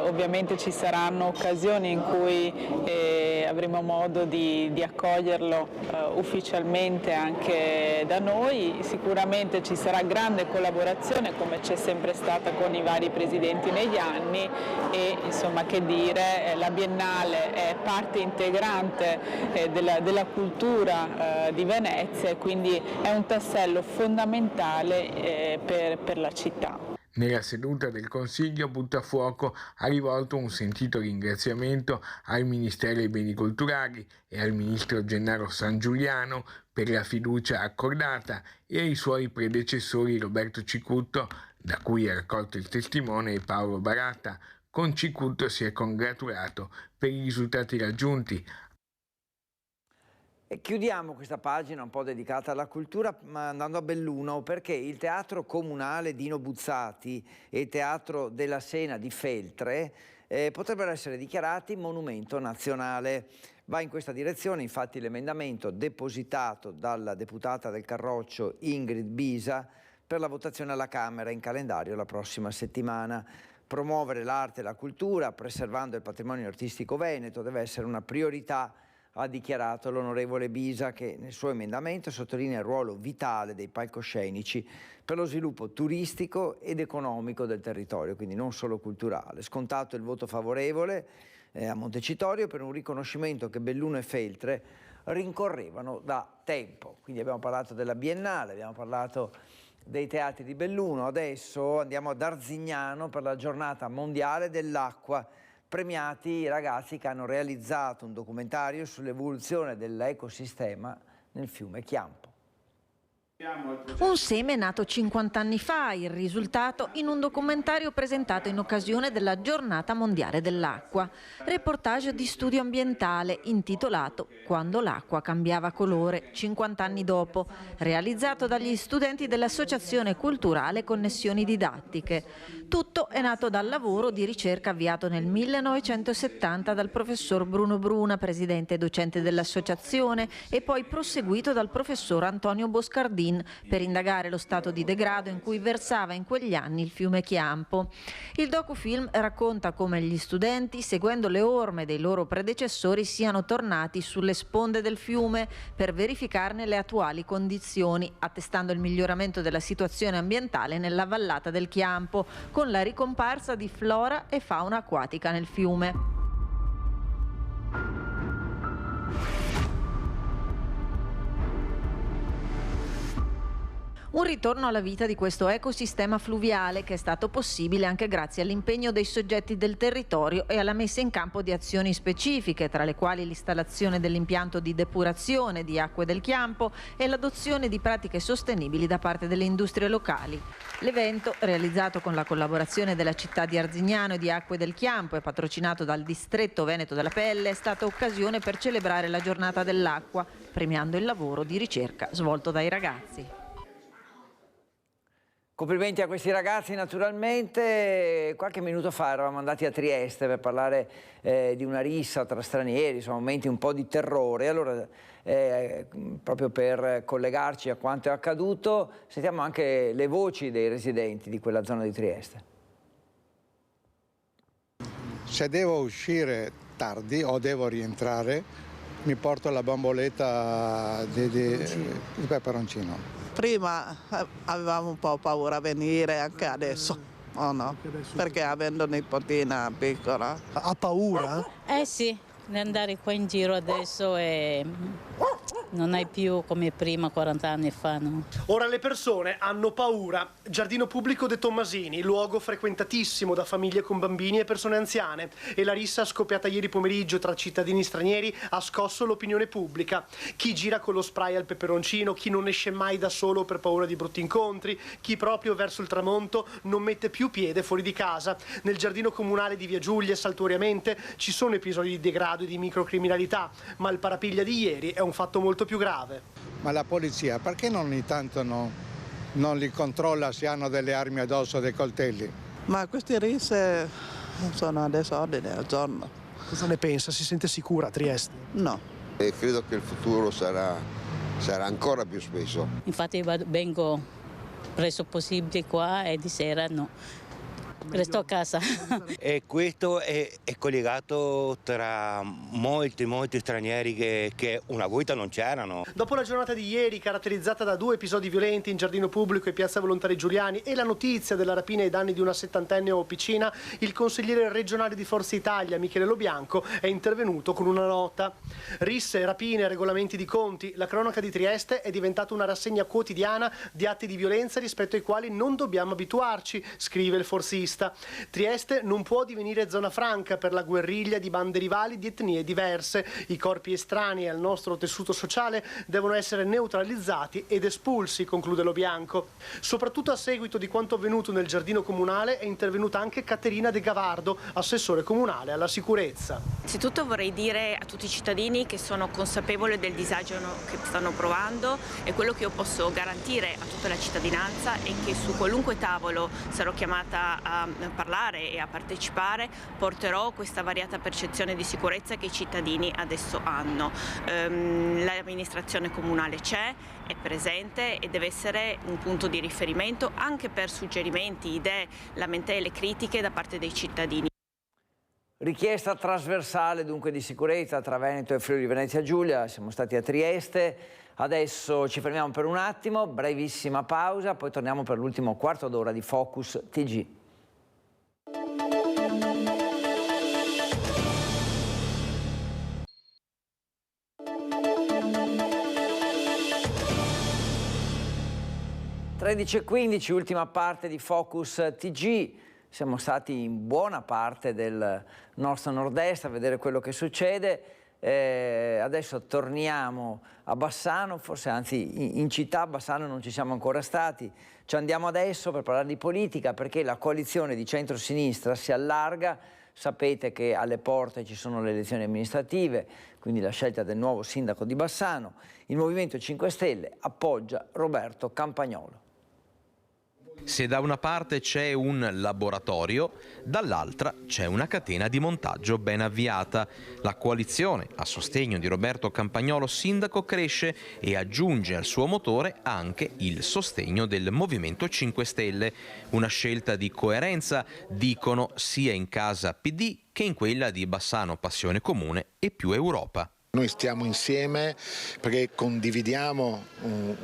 ovviamente ci saranno occasioni in cui avremo modo di accoglierlo ufficialmente anche da noi, sicuramente ci sarà grande collaborazione come c'è sempre stata con i vari presidenti negli anni e insomma che dire, la Biennale è parte integrante della cultura di Venezia e quindi è un tassello fondamentale per la città. Nella seduta del Consiglio Buttafuoco ha rivolto un sentito ringraziamento al Ministero dei Beni Culturali e al Ministro Gennaro Sangiuliano per la fiducia accordata e ai suoi predecessori Roberto Cicutto, da cui ha raccolto il testimone, e Paolo Baratta. Con Cicutto si è congratulato per i risultati raggiunti. E chiudiamo questa pagina un po' dedicata alla cultura andando a Belluno, perché il Teatro Comunale Dino Buzzati e il Teatro della Sena di Feltre potrebbero essere dichiarati monumento nazionale. Va in questa direzione infatti l'emendamento depositato dalla deputata del Carroccio Ingrid Bisa per la votazione alla Camera in calendario la prossima settimana. Promuovere l'arte e la cultura, preservando il patrimonio artistico veneto, deve essere una priorità, ha dichiarato l'onorevole Bisa, che nel suo emendamento sottolinea il ruolo vitale dei palcoscenici per lo sviluppo turistico ed economico del territorio, quindi non solo culturale. Scontato il voto favorevole a Montecitorio per un riconoscimento che Belluno e Feltre rincorrevano da tempo. Quindi abbiamo parlato della Biennale, abbiamo parlato dei teatri di Belluno, adesso andiamo ad Arzignano per la giornata mondiale dell'acqua. Premiati i ragazzi che hanno realizzato un documentario sull'evoluzione dell'ecosistema nel fiume Chiampo. Un seme nato 50 anni fa, il risultato in un documentario presentato in occasione della Giornata Mondiale dell'Acqua. Reportage di studio ambientale intitolato Quando l'acqua cambiava colore, 50 anni dopo, realizzato dagli studenti dell'Associazione Culturale Connessioni Didattiche. Tutto è nato dal lavoro di ricerca avviato nel 1970 dal professor Bruno Bruna, presidente e docente dell'associazione, e poi proseguito dal professor Antonio Boscardin per indagare lo stato di degrado in cui versava in quegli anni il fiume Chiampo. Il docufilm racconta come gli studenti, seguendo le orme dei loro predecessori, siano tornati sulle sponde del fiume per verificarne le attuali condizioni, attestando il miglioramento della situazione ambientale nella vallata del Chiampo, con la ricomparsa di flora e fauna acquatica nel fiume. Un ritorno alla vita di questo ecosistema fluviale che è stato possibile anche grazie all'impegno dei soggetti del territorio e alla messa in campo di azioni specifiche, tra le quali l'installazione dell'impianto di depurazione di acque del Chiampo e l'adozione di pratiche sostenibili da parte delle industrie locali. L'evento, realizzato con la collaborazione della città di Arzignano e di Acque del Chiampo e patrocinato dal Distretto Veneto della Pelle, è stata occasione per celebrare la giornata dell'acqua, premiando il lavoro di ricerca svolto dai ragazzi. Complimenti a questi ragazzi naturalmente. Qualche minuto fa eravamo andati a Trieste per parlare di una rissa tra stranieri, insomma momenti un po' di terrore. Allora proprio per collegarci a quanto è accaduto sentiamo anche le voci dei residenti di quella zona di Trieste. Se devo uscire tardi o devo rientrare mi porto la bomboletta di peperoncino. Prima avevamo un po' paura a venire, anche adesso, o no? Perché avendo nipotina piccola. Ha paura? Sì, di andare qua in giro adesso non è più come prima, 40 anni fa, no? Ora le persone hanno paura. Giardino pubblico De Tommasini, luogo frequentatissimo da famiglie con bambini e persone anziane. E la rissa scoppiata ieri pomeriggio tra cittadini stranieri ha scosso l'opinione pubblica. Chi gira con lo spray al peperoncino, chi non esce mai da solo per paura di brutti incontri, chi proprio verso il tramonto non mette più piede fuori di casa. Nel giardino comunale di Via Giulia, saltuariamente, ci sono episodi di degrado e di microcriminalità, ma il parapiglia di ieri è un fatto molto più grave. Ma la polizia perché ogni tanto non li controlla se hanno delle armi addosso, dei coltelli? Ma queste risse sono adesso ordine al giorno. Cosa ne pensa? Si sente sicura a Trieste? No. E credo che il futuro sarà ancora più spesso. Infatti vengo presto possibile qua e di sera no. Resto a casa. E questo è collegato tra molti stranieri che una volta non c'erano. Dopo la giornata di ieri, caratterizzata da 2 episodi violenti in giardino pubblico e piazza Volontari Giuliani e la notizia della rapina ai danni di una 70enne a Opicina, il consigliere regionale di Forza Italia, Michele Lobianco, è intervenuto con una nota. Risse, rapine, regolamenti di conti, la cronaca di Trieste è diventata una rassegna quotidiana di atti di violenza rispetto ai quali non dobbiamo abituarci, scrive il forzista. Trieste non può divenire zona franca per la guerriglia di bande rivali di etnie diverse. I corpi estranei al nostro tessuto sociale devono essere neutralizzati ed espulsi, conclude Lobianco. Soprattutto a seguito di quanto avvenuto nel giardino comunale è intervenuta anche Caterina De Gavardo, assessore comunale alla sicurezza. Innanzitutto vorrei dire a tutti i cittadini che sono consapevole del disagio che stanno provando e quello che io posso garantire a tutta la cittadinanza è che su qualunque tavolo sarò chiamata a a parlare e a partecipare porterò questa variata percezione di sicurezza che i cittadini adesso hanno. L'amministrazione comunale c'è, è presente e deve essere un punto di riferimento anche per suggerimenti, idee, lamentele, critiche da parte dei cittadini. Richiesta trasversale dunque di sicurezza tra Veneto e Friuli Venezia Giulia, siamo stati a Trieste, adesso ci fermiamo per un attimo, brevissima pausa, poi torniamo per l'ultimo quarto d'ora di Focus TG. (13:15), ultima parte di Focus TG. Siamo stati in buona parte del nostro nord-est a vedere quello che succede. Adesso torniamo a Bassano, forse anzi in città a Bassano non ci siamo ancora stati. Ci andiamo adesso per parlare di politica perché la coalizione di centro-sinistra si allarga. Sapete che alle porte ci sono le elezioni amministrative, quindi la scelta del nuovo sindaco di Bassano. Il Movimento 5 Stelle appoggia Roberto Campagnolo. Se da una parte c'è un laboratorio, dall'altra c'è una catena di montaggio ben avviata. La coalizione a sostegno di Roberto Campagnolo sindaco cresce e aggiunge al suo motore anche il sostegno del Movimento 5 Stelle. Una scelta di coerenza, dicono, sia in casa PD che in quella di Bassano Passione Comune e Più Europa. Noi stiamo insieme perché condividiamo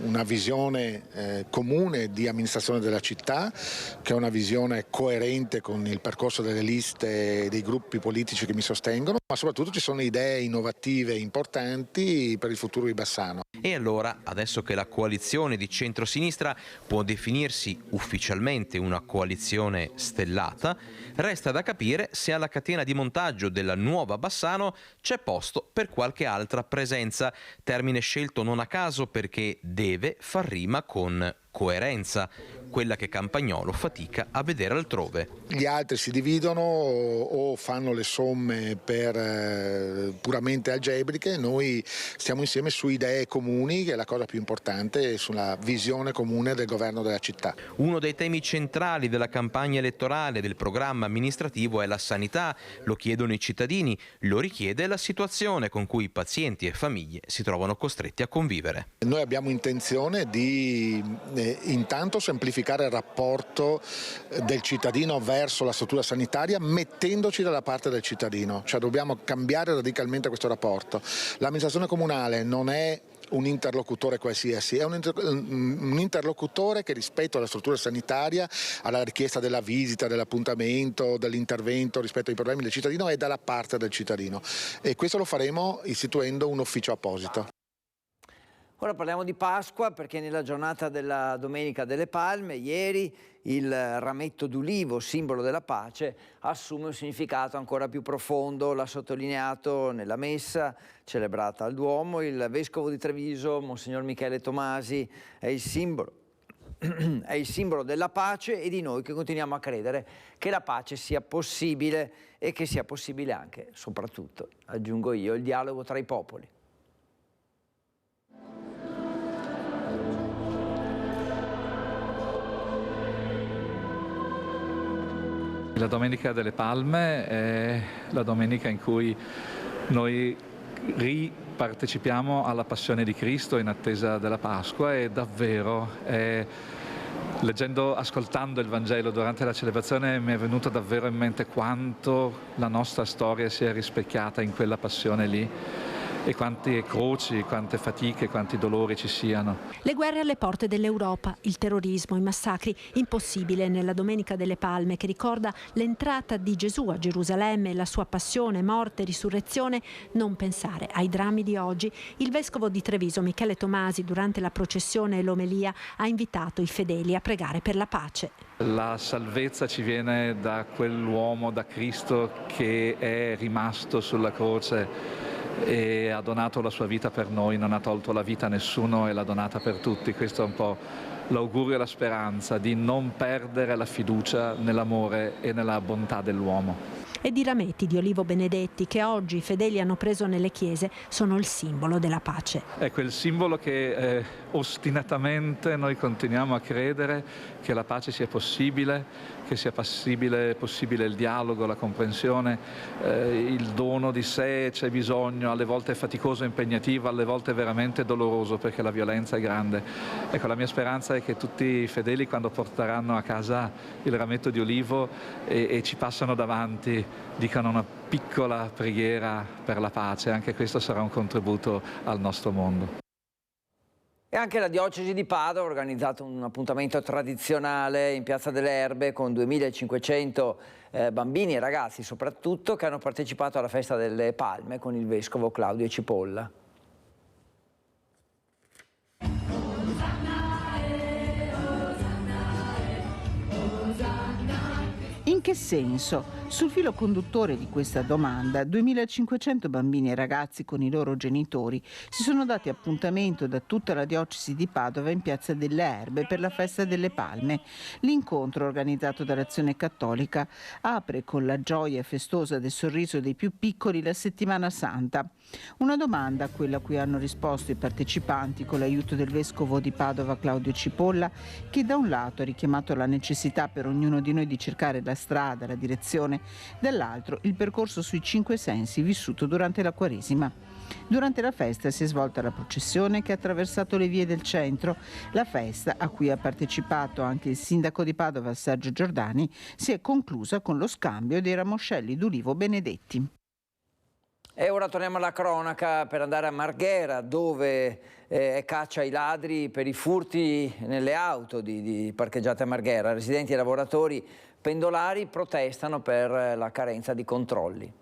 una visione comune di amministrazione della città, che è una visione coerente con il percorso delle liste e dei gruppi politici che mi sostengono, ma soprattutto ci sono idee innovative importanti per il futuro di Bassano. E allora, adesso che la coalizione di centrosinistra può definirsi ufficialmente una coalizione stellata, resta da capire se alla catena di montaggio della nuova Bassano c'è posto per qualche altra presenza, termine scelto non a caso perché deve far rima con coerenza, quella che Campagnolo fatica a vedere altrove. Gli altri si dividono o fanno le somme per puramente algebriche, noi stiamo insieme su idee comuni, che è la cosa più importante, sulla visione comune del governo della città. Uno dei temi centrali della campagna elettorale del programma amministrativo è la sanità, lo chiedono i cittadini, lo richiede la situazione con cui pazienti e famiglie si trovano costretti a convivere. Noi abbiamo intenzione di intanto semplificare il rapporto del cittadino verso la struttura sanitaria mettendoci dalla parte del cittadino, cioè dobbiamo cambiare radicalmente questo rapporto. L'amministrazione comunale non è un interlocutore qualsiasi, è un interlocutore che rispetto alla struttura sanitaria, alla richiesta della visita, dell'appuntamento, dell'intervento rispetto ai problemi del cittadino è dalla parte del cittadino e questo lo faremo istituendo un ufficio apposito. Ora parliamo di Pasqua perché nella giornata della Domenica delle Palme, ieri, il rametto d'ulivo, simbolo della pace, assume un significato ancora più profondo. L'ha sottolineato nella messa celebrata al Duomo il vescovo di Treviso, Monsignor Michele Tomasi. È il simbolo della pace e di noi che continuiamo a credere che la pace sia possibile e che sia possibile anche, soprattutto, aggiungo io, il dialogo tra i popoli. La Domenica delle Palme è la domenica in cui noi ripartecipiamo alla Passione di Cristo in attesa della Pasqua e davvero, ascoltando il Vangelo durante la celebrazione mi è venuto davvero in mente quanto la nostra storia sia rispecchiata in quella passione lì. E quante croci, quante fatiche, quanti dolori ci siano. Le guerre alle porte dell'Europa, il terrorismo, i massacri, impossibile nella Domenica delle Palme che ricorda l'entrata di Gesù a Gerusalemme, la sua passione, morte, risurrezione, non pensare ai drammi di oggi. Il vescovo di Treviso, Michele Tomasi, durante la processione e l'omelia ha invitato i fedeli a pregare per la pace. La salvezza ci viene da quell'uomo, da Cristo che è rimasto sulla croce e ha donato la sua vita per noi, non ha tolto la vita a nessuno e l'ha donata per tutti. Questo è un po' l'augurio e la speranza di non perdere la fiducia nell'amore e nella bontà dell'uomo. e di rameti di olivo benedetti che oggi i fedeli hanno preso nelle chiese sono il simbolo della pace. È quel simbolo che ostinatamente noi continuiamo a credere che la pace sia possibile, che sia possibile il dialogo, la comprensione, il dono di sé. C'è bisogno, alle volte è faticoso e impegnativo, alle volte è veramente doloroso perché la violenza è grande. Ecco, la mia speranza è che tutti i fedeli, quando porteranno a casa il rametto di olivo e ci passano davanti, dicano una piccola preghiera per la pace. Anche questo sarà un contributo al nostro mondo. E anche la diocesi di Padova ha organizzato un appuntamento tradizionale in Piazza delle Erbe con 2500 bambini e ragazzi soprattutto che hanno partecipato alla festa delle palme con il vescovo Claudio Cipolla. In che senso? Sul filo conduttore di questa domanda, 2500 bambini e ragazzi con i loro genitori si sono dati appuntamento da tutta la diocesi di Padova in Piazza delle Erbe per la festa delle palme. L'incontro, organizzato dall'Azione Cattolica, apre con la gioia festosa del sorriso dei più piccoli la settimana santa. Una domanda, quella a cui hanno risposto i partecipanti con l'aiuto del vescovo di Padova Claudio Cipolla, che da un lato ha richiamato la necessità per ognuno di noi di cercare la strada, la direzione, dall'altro il percorso sui 5 sensi vissuto durante la Quaresima. Durante la festa si è svolta la processione che ha attraversato le vie del centro. La festa, a cui ha partecipato anche il sindaco di Padova Sergio Giordani, si è conclusa con lo scambio dei ramoscelli d'ulivo benedetti. E ora torniamo alla cronaca per andare a Marghera, dove è caccia ai ladri per i furti nelle auto parcheggiate a Marghera. Residenti e lavoratori pendolari protestano per la carenza di controlli.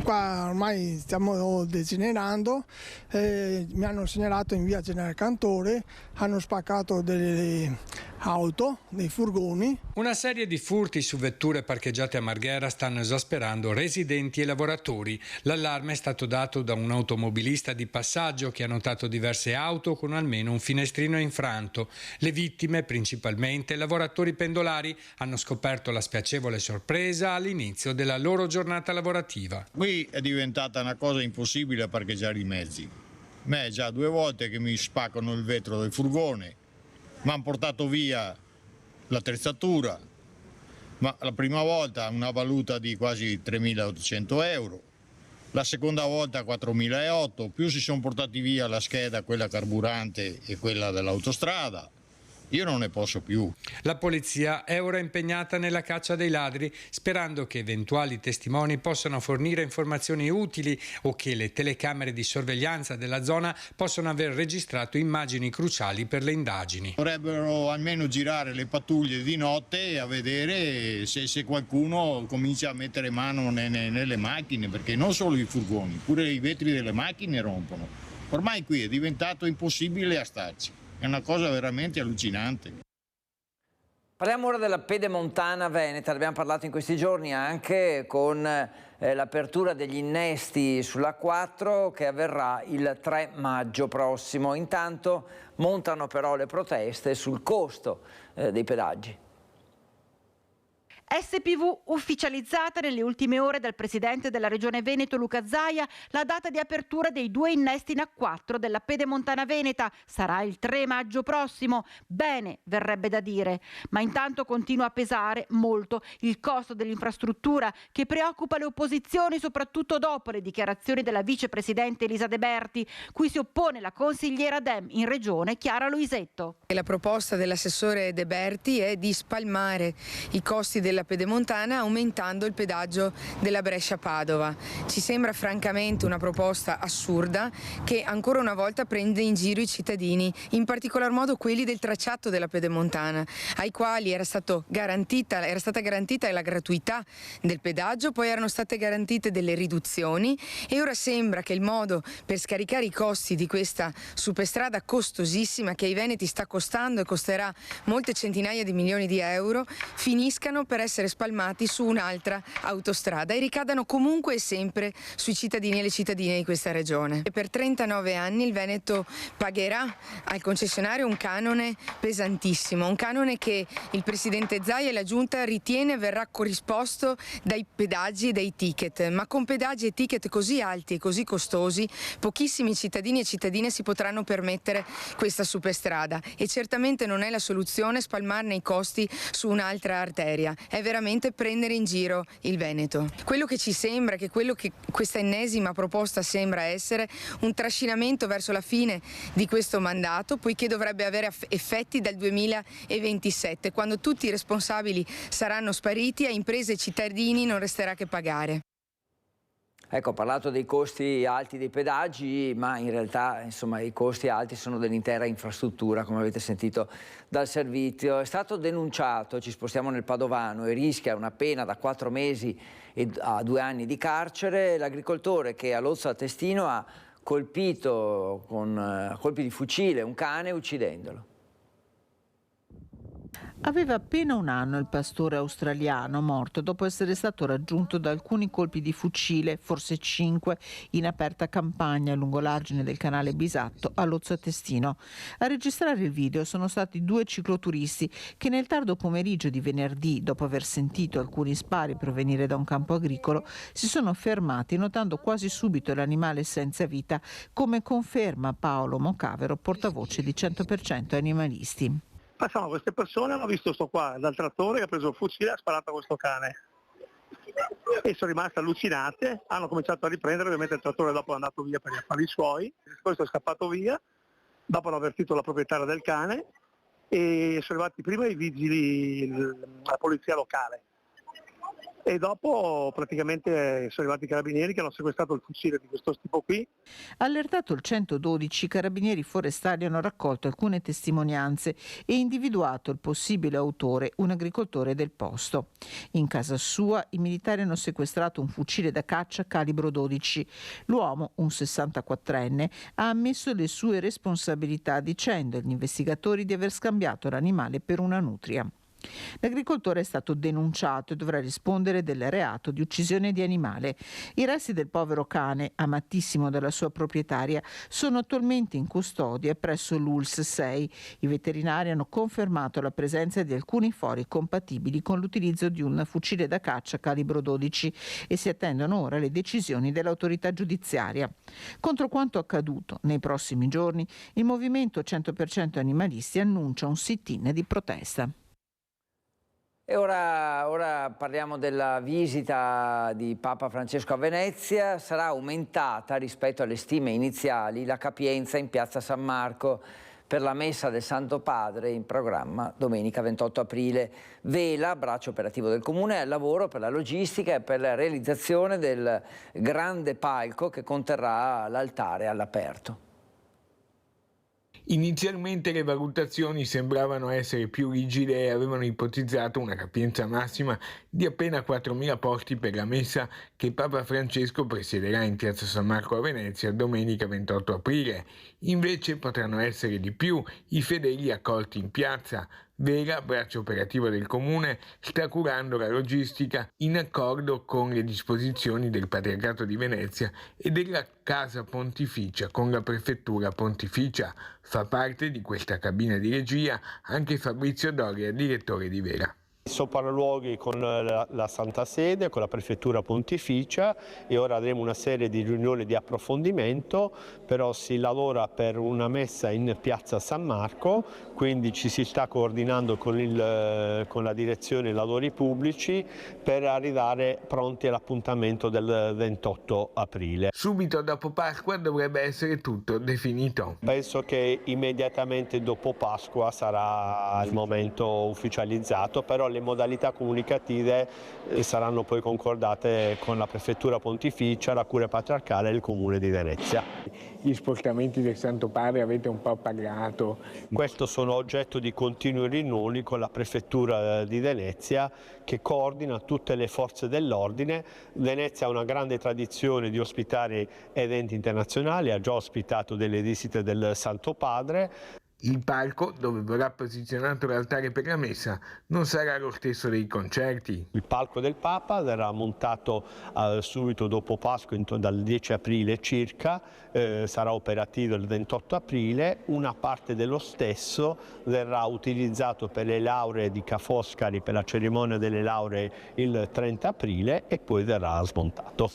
Qua ormai stiamo degenerando, mi hanno segnalato in via Generale Cantore, hanno spaccato delle auto, dei furgoni. Una serie di furti su vetture parcheggiate a Marghera stanno esasperando residenti e lavoratori. L'allarme è stato dato da un automobilista di passaggio che ha notato diverse auto con almeno un finestrino infranto. Le vittime, principalmente lavoratori pendolari, hanno scoperto la spiacevole sorpresa all'inizio della loro giornata lavorativa. Qui è diventata una cosa impossibile a parcheggiare i mezzi. A me è già 2 volte che mi spaccano il vetro del furgone, mi hanno portato via l'attrezzatura, ma la prima volta una valuta di quasi 3.800 euro, la seconda volta 4.800, più si sono portati via la scheda, quella carburante e quella dell'autostrada. Io non ne posso più. La polizia è ora impegnata nella caccia dei ladri, sperando che eventuali testimoni possano fornire informazioni utili o che le telecamere di sorveglianza della zona possano aver registrato immagini cruciali per le indagini. Dovrebbero almeno girare le pattuglie di notte a vedere se qualcuno comincia a mettere mano nelle macchine, perché non solo i furgoni, pure i vetri delle macchine rompono. Ormai qui è diventato impossibile a starci. È una cosa veramente allucinante. Parliamo ora della Pedemontana Veneta, ne abbiamo parlato in questi giorni anche con l'apertura degli innesti sulla 4 che avverrà il 3 maggio prossimo. Intanto montano però le proteste sul costo dei pedaggi. SPV ufficializzata nelle ultime ore dal presidente della Regione Veneto Luca Zaia, la data di apertura dei 2 innesti in A4 della Pedemontana Veneta sarà il 3 maggio prossimo. Bene, verrebbe da dire, ma intanto continua a pesare molto il costo dell'infrastruttura che preoccupa le opposizioni, soprattutto dopo le dichiarazioni della vicepresidente Elisa De Berti, cui si oppone la consigliera Dem in Regione Chiara Luisetto. La proposta dell'assessore De Berti è di spalmare i costi della Pedemontana aumentando il pedaggio della Brescia-Padova. Ci sembra francamente una proposta assurda che ancora una volta prende in giro i cittadini, in particolar modo quelli del tracciato della Pedemontana, ai quali era stata garantita la gratuità del pedaggio, poi erano state garantite delle riduzioni e ora sembra che il modo per scaricare i costi di questa superstrada costosissima, che ai veneti sta costando e costerà molte centinaia di milioni di euro, finiscano per essere spalmati su un'altra autostrada e ricadano comunque e sempre sui cittadini e le cittadine di questa regione. E per 39 anni il Veneto pagherà al concessionario un canone pesantissimo, un canone che il Presidente Zaia e la Giunta ritiene verrà corrisposto dai pedaggi e dai ticket, ma con pedaggi e ticket così alti e così costosi pochissimi cittadini e cittadine si potranno permettere questa superstrada e certamente non è la soluzione spalmarne i costi su un'altra arteria, è veramente prendere in giro il Veneto. Quello che ci sembra, che quello che questa ennesima proposta sembra essere un trascinamento verso la fine di questo mandato, poiché dovrebbe avere effetti dal 2027, quando tutti i responsabili saranno spariti, a imprese e cittadini non resterà che pagare. Ecco, ho parlato dei costi alti dei pedaggi, ma in realtà insomma, i costi alti sono dell'intera infrastruttura, come avete sentito dal servizio. È stato denunciato, ci spostiamo nel Padovano, e rischia una pena da 4 mesi a 2 anni di carcere l'agricoltore che a Lozzo Testino ha colpito con colpi di fucile un cane uccidendolo. Aveva appena 1 anno il pastore australiano, morto dopo essere stato raggiunto da alcuni colpi di fucile, forse 5, in aperta campagna lungo l'argine del canale Bisatto a Lozzo Testino. A registrare il video sono stati 2 cicloturisti che nel tardo pomeriggio di venerdì, dopo aver sentito alcuni spari provenire da un campo agricolo, si sono fermati notando quasi subito l'animale senza vita, come conferma Paolo Mocavero, portavoce di 100% Animalisti. Passavano queste persone, hanno visto sto qua dal trattore che ha preso il fucile e ha sparato a questo cane e sono rimaste allucinate, hanno cominciato a riprendere, ovviamente il trattore dopo è andato via per gli affari suoi, questo è scappato via, dopo hanno avvertito la proprietaria del cane e sono arrivati prima i vigili, la polizia locale e dopo praticamente sono arrivati i carabinieri che hanno sequestrato il fucile di questo tipo qui. Allertato il 112, i carabinieri forestali hanno raccolto alcune testimonianze e individuato il possibile autore, un agricoltore del posto. In casa sua i militari hanno sequestrato un fucile da caccia calibro 12. L'uomo, un 64enne, ha ammesso le sue responsabilità dicendo agli investigatori di aver scambiato l'animale per una nutria. L'agricoltore è stato denunciato e dovrà rispondere del reato di uccisione di animale. I resti del povero cane, amatissimo dalla sua proprietaria, sono attualmente in custodia presso l'ULSS 6. I veterinari hanno confermato la presenza di alcuni fori compatibili con l'utilizzo di un fucile da caccia calibro 12 e si attendono ora le decisioni dell'autorità giudiziaria. Contro quanto accaduto nei prossimi giorni, il movimento 100% Animalisti annuncia un sit-in di protesta. E ora parliamo della visita di Papa Francesco a Venezia. Sarà aumentata rispetto alle stime iniziali la capienza in piazza San Marco per la messa del Santo Padre in programma domenica 28 aprile. Vela, braccio operativo del Comune, è al lavoro per la logistica e per la realizzazione del grande palco che conterrà l'altare all'aperto. Inizialmente le valutazioni sembravano essere più rigide e avevano ipotizzato una capienza massima di appena 4.000 posti per la messa che Papa Francesco presiederà in piazza San Marco a Venezia domenica 28 aprile. Invece potranno essere di più i fedeli accolti in piazza. Vela, braccio operativo del Comune, sta curando la logistica in accordo con le disposizioni del Patriarcato di Venezia e della Casa Pontificia con la Prefettura Pontificia. Fa parte di questa cabina di regia anche Fabrizio Doria, direttore di Vela. Sopralluoghi con la Santa Sede, con la Prefettura Pontificia e ora avremo una serie di riunioni di approfondimento, però si lavora per una messa in piazza San Marco, quindi ci si sta coordinando con la direzione lavori pubblici per arrivare pronti all'appuntamento del 28 aprile. Subito dopo Pasqua dovrebbe essere tutto definito. Penso che immediatamente dopo Pasqua sarà il momento ufficializzato, però le modalità comunicative saranno poi concordate con la Prefettura Pontificia, la Curia Patriarcale e il Comune di Venezia. Gli spostamenti del Santo Padre avete un po' parlato. Questo sono oggetto di continui riunioni con la Prefettura di Venezia che coordina tutte le forze dell'ordine. Venezia ha una grande tradizione di ospitare eventi internazionali, ha già ospitato delle visite del Santo Padre. Il palco, dove verrà posizionato l'altare per la messa, non sarà lo stesso dei concerti. Il palco del Papa verrà montato subito dopo Pasqua, dal 10 aprile circa, sarà operativo il 28 aprile. Una parte dello stesso verrà utilizzato per le lauree di Ca' Foscari, per la cerimonia delle lauree il 30 aprile e poi verrà smontato.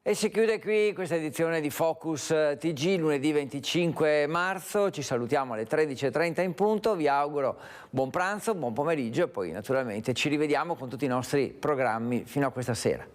E si chiude qui questa edizione di Focus TG, lunedì 25 marzo. Ci salutiamo alle 13:30 in punto. Vi auguro buon pranzo, buon pomeriggio e poi naturalmente ci rivediamo con tutti i nostri programmi fino a questa sera.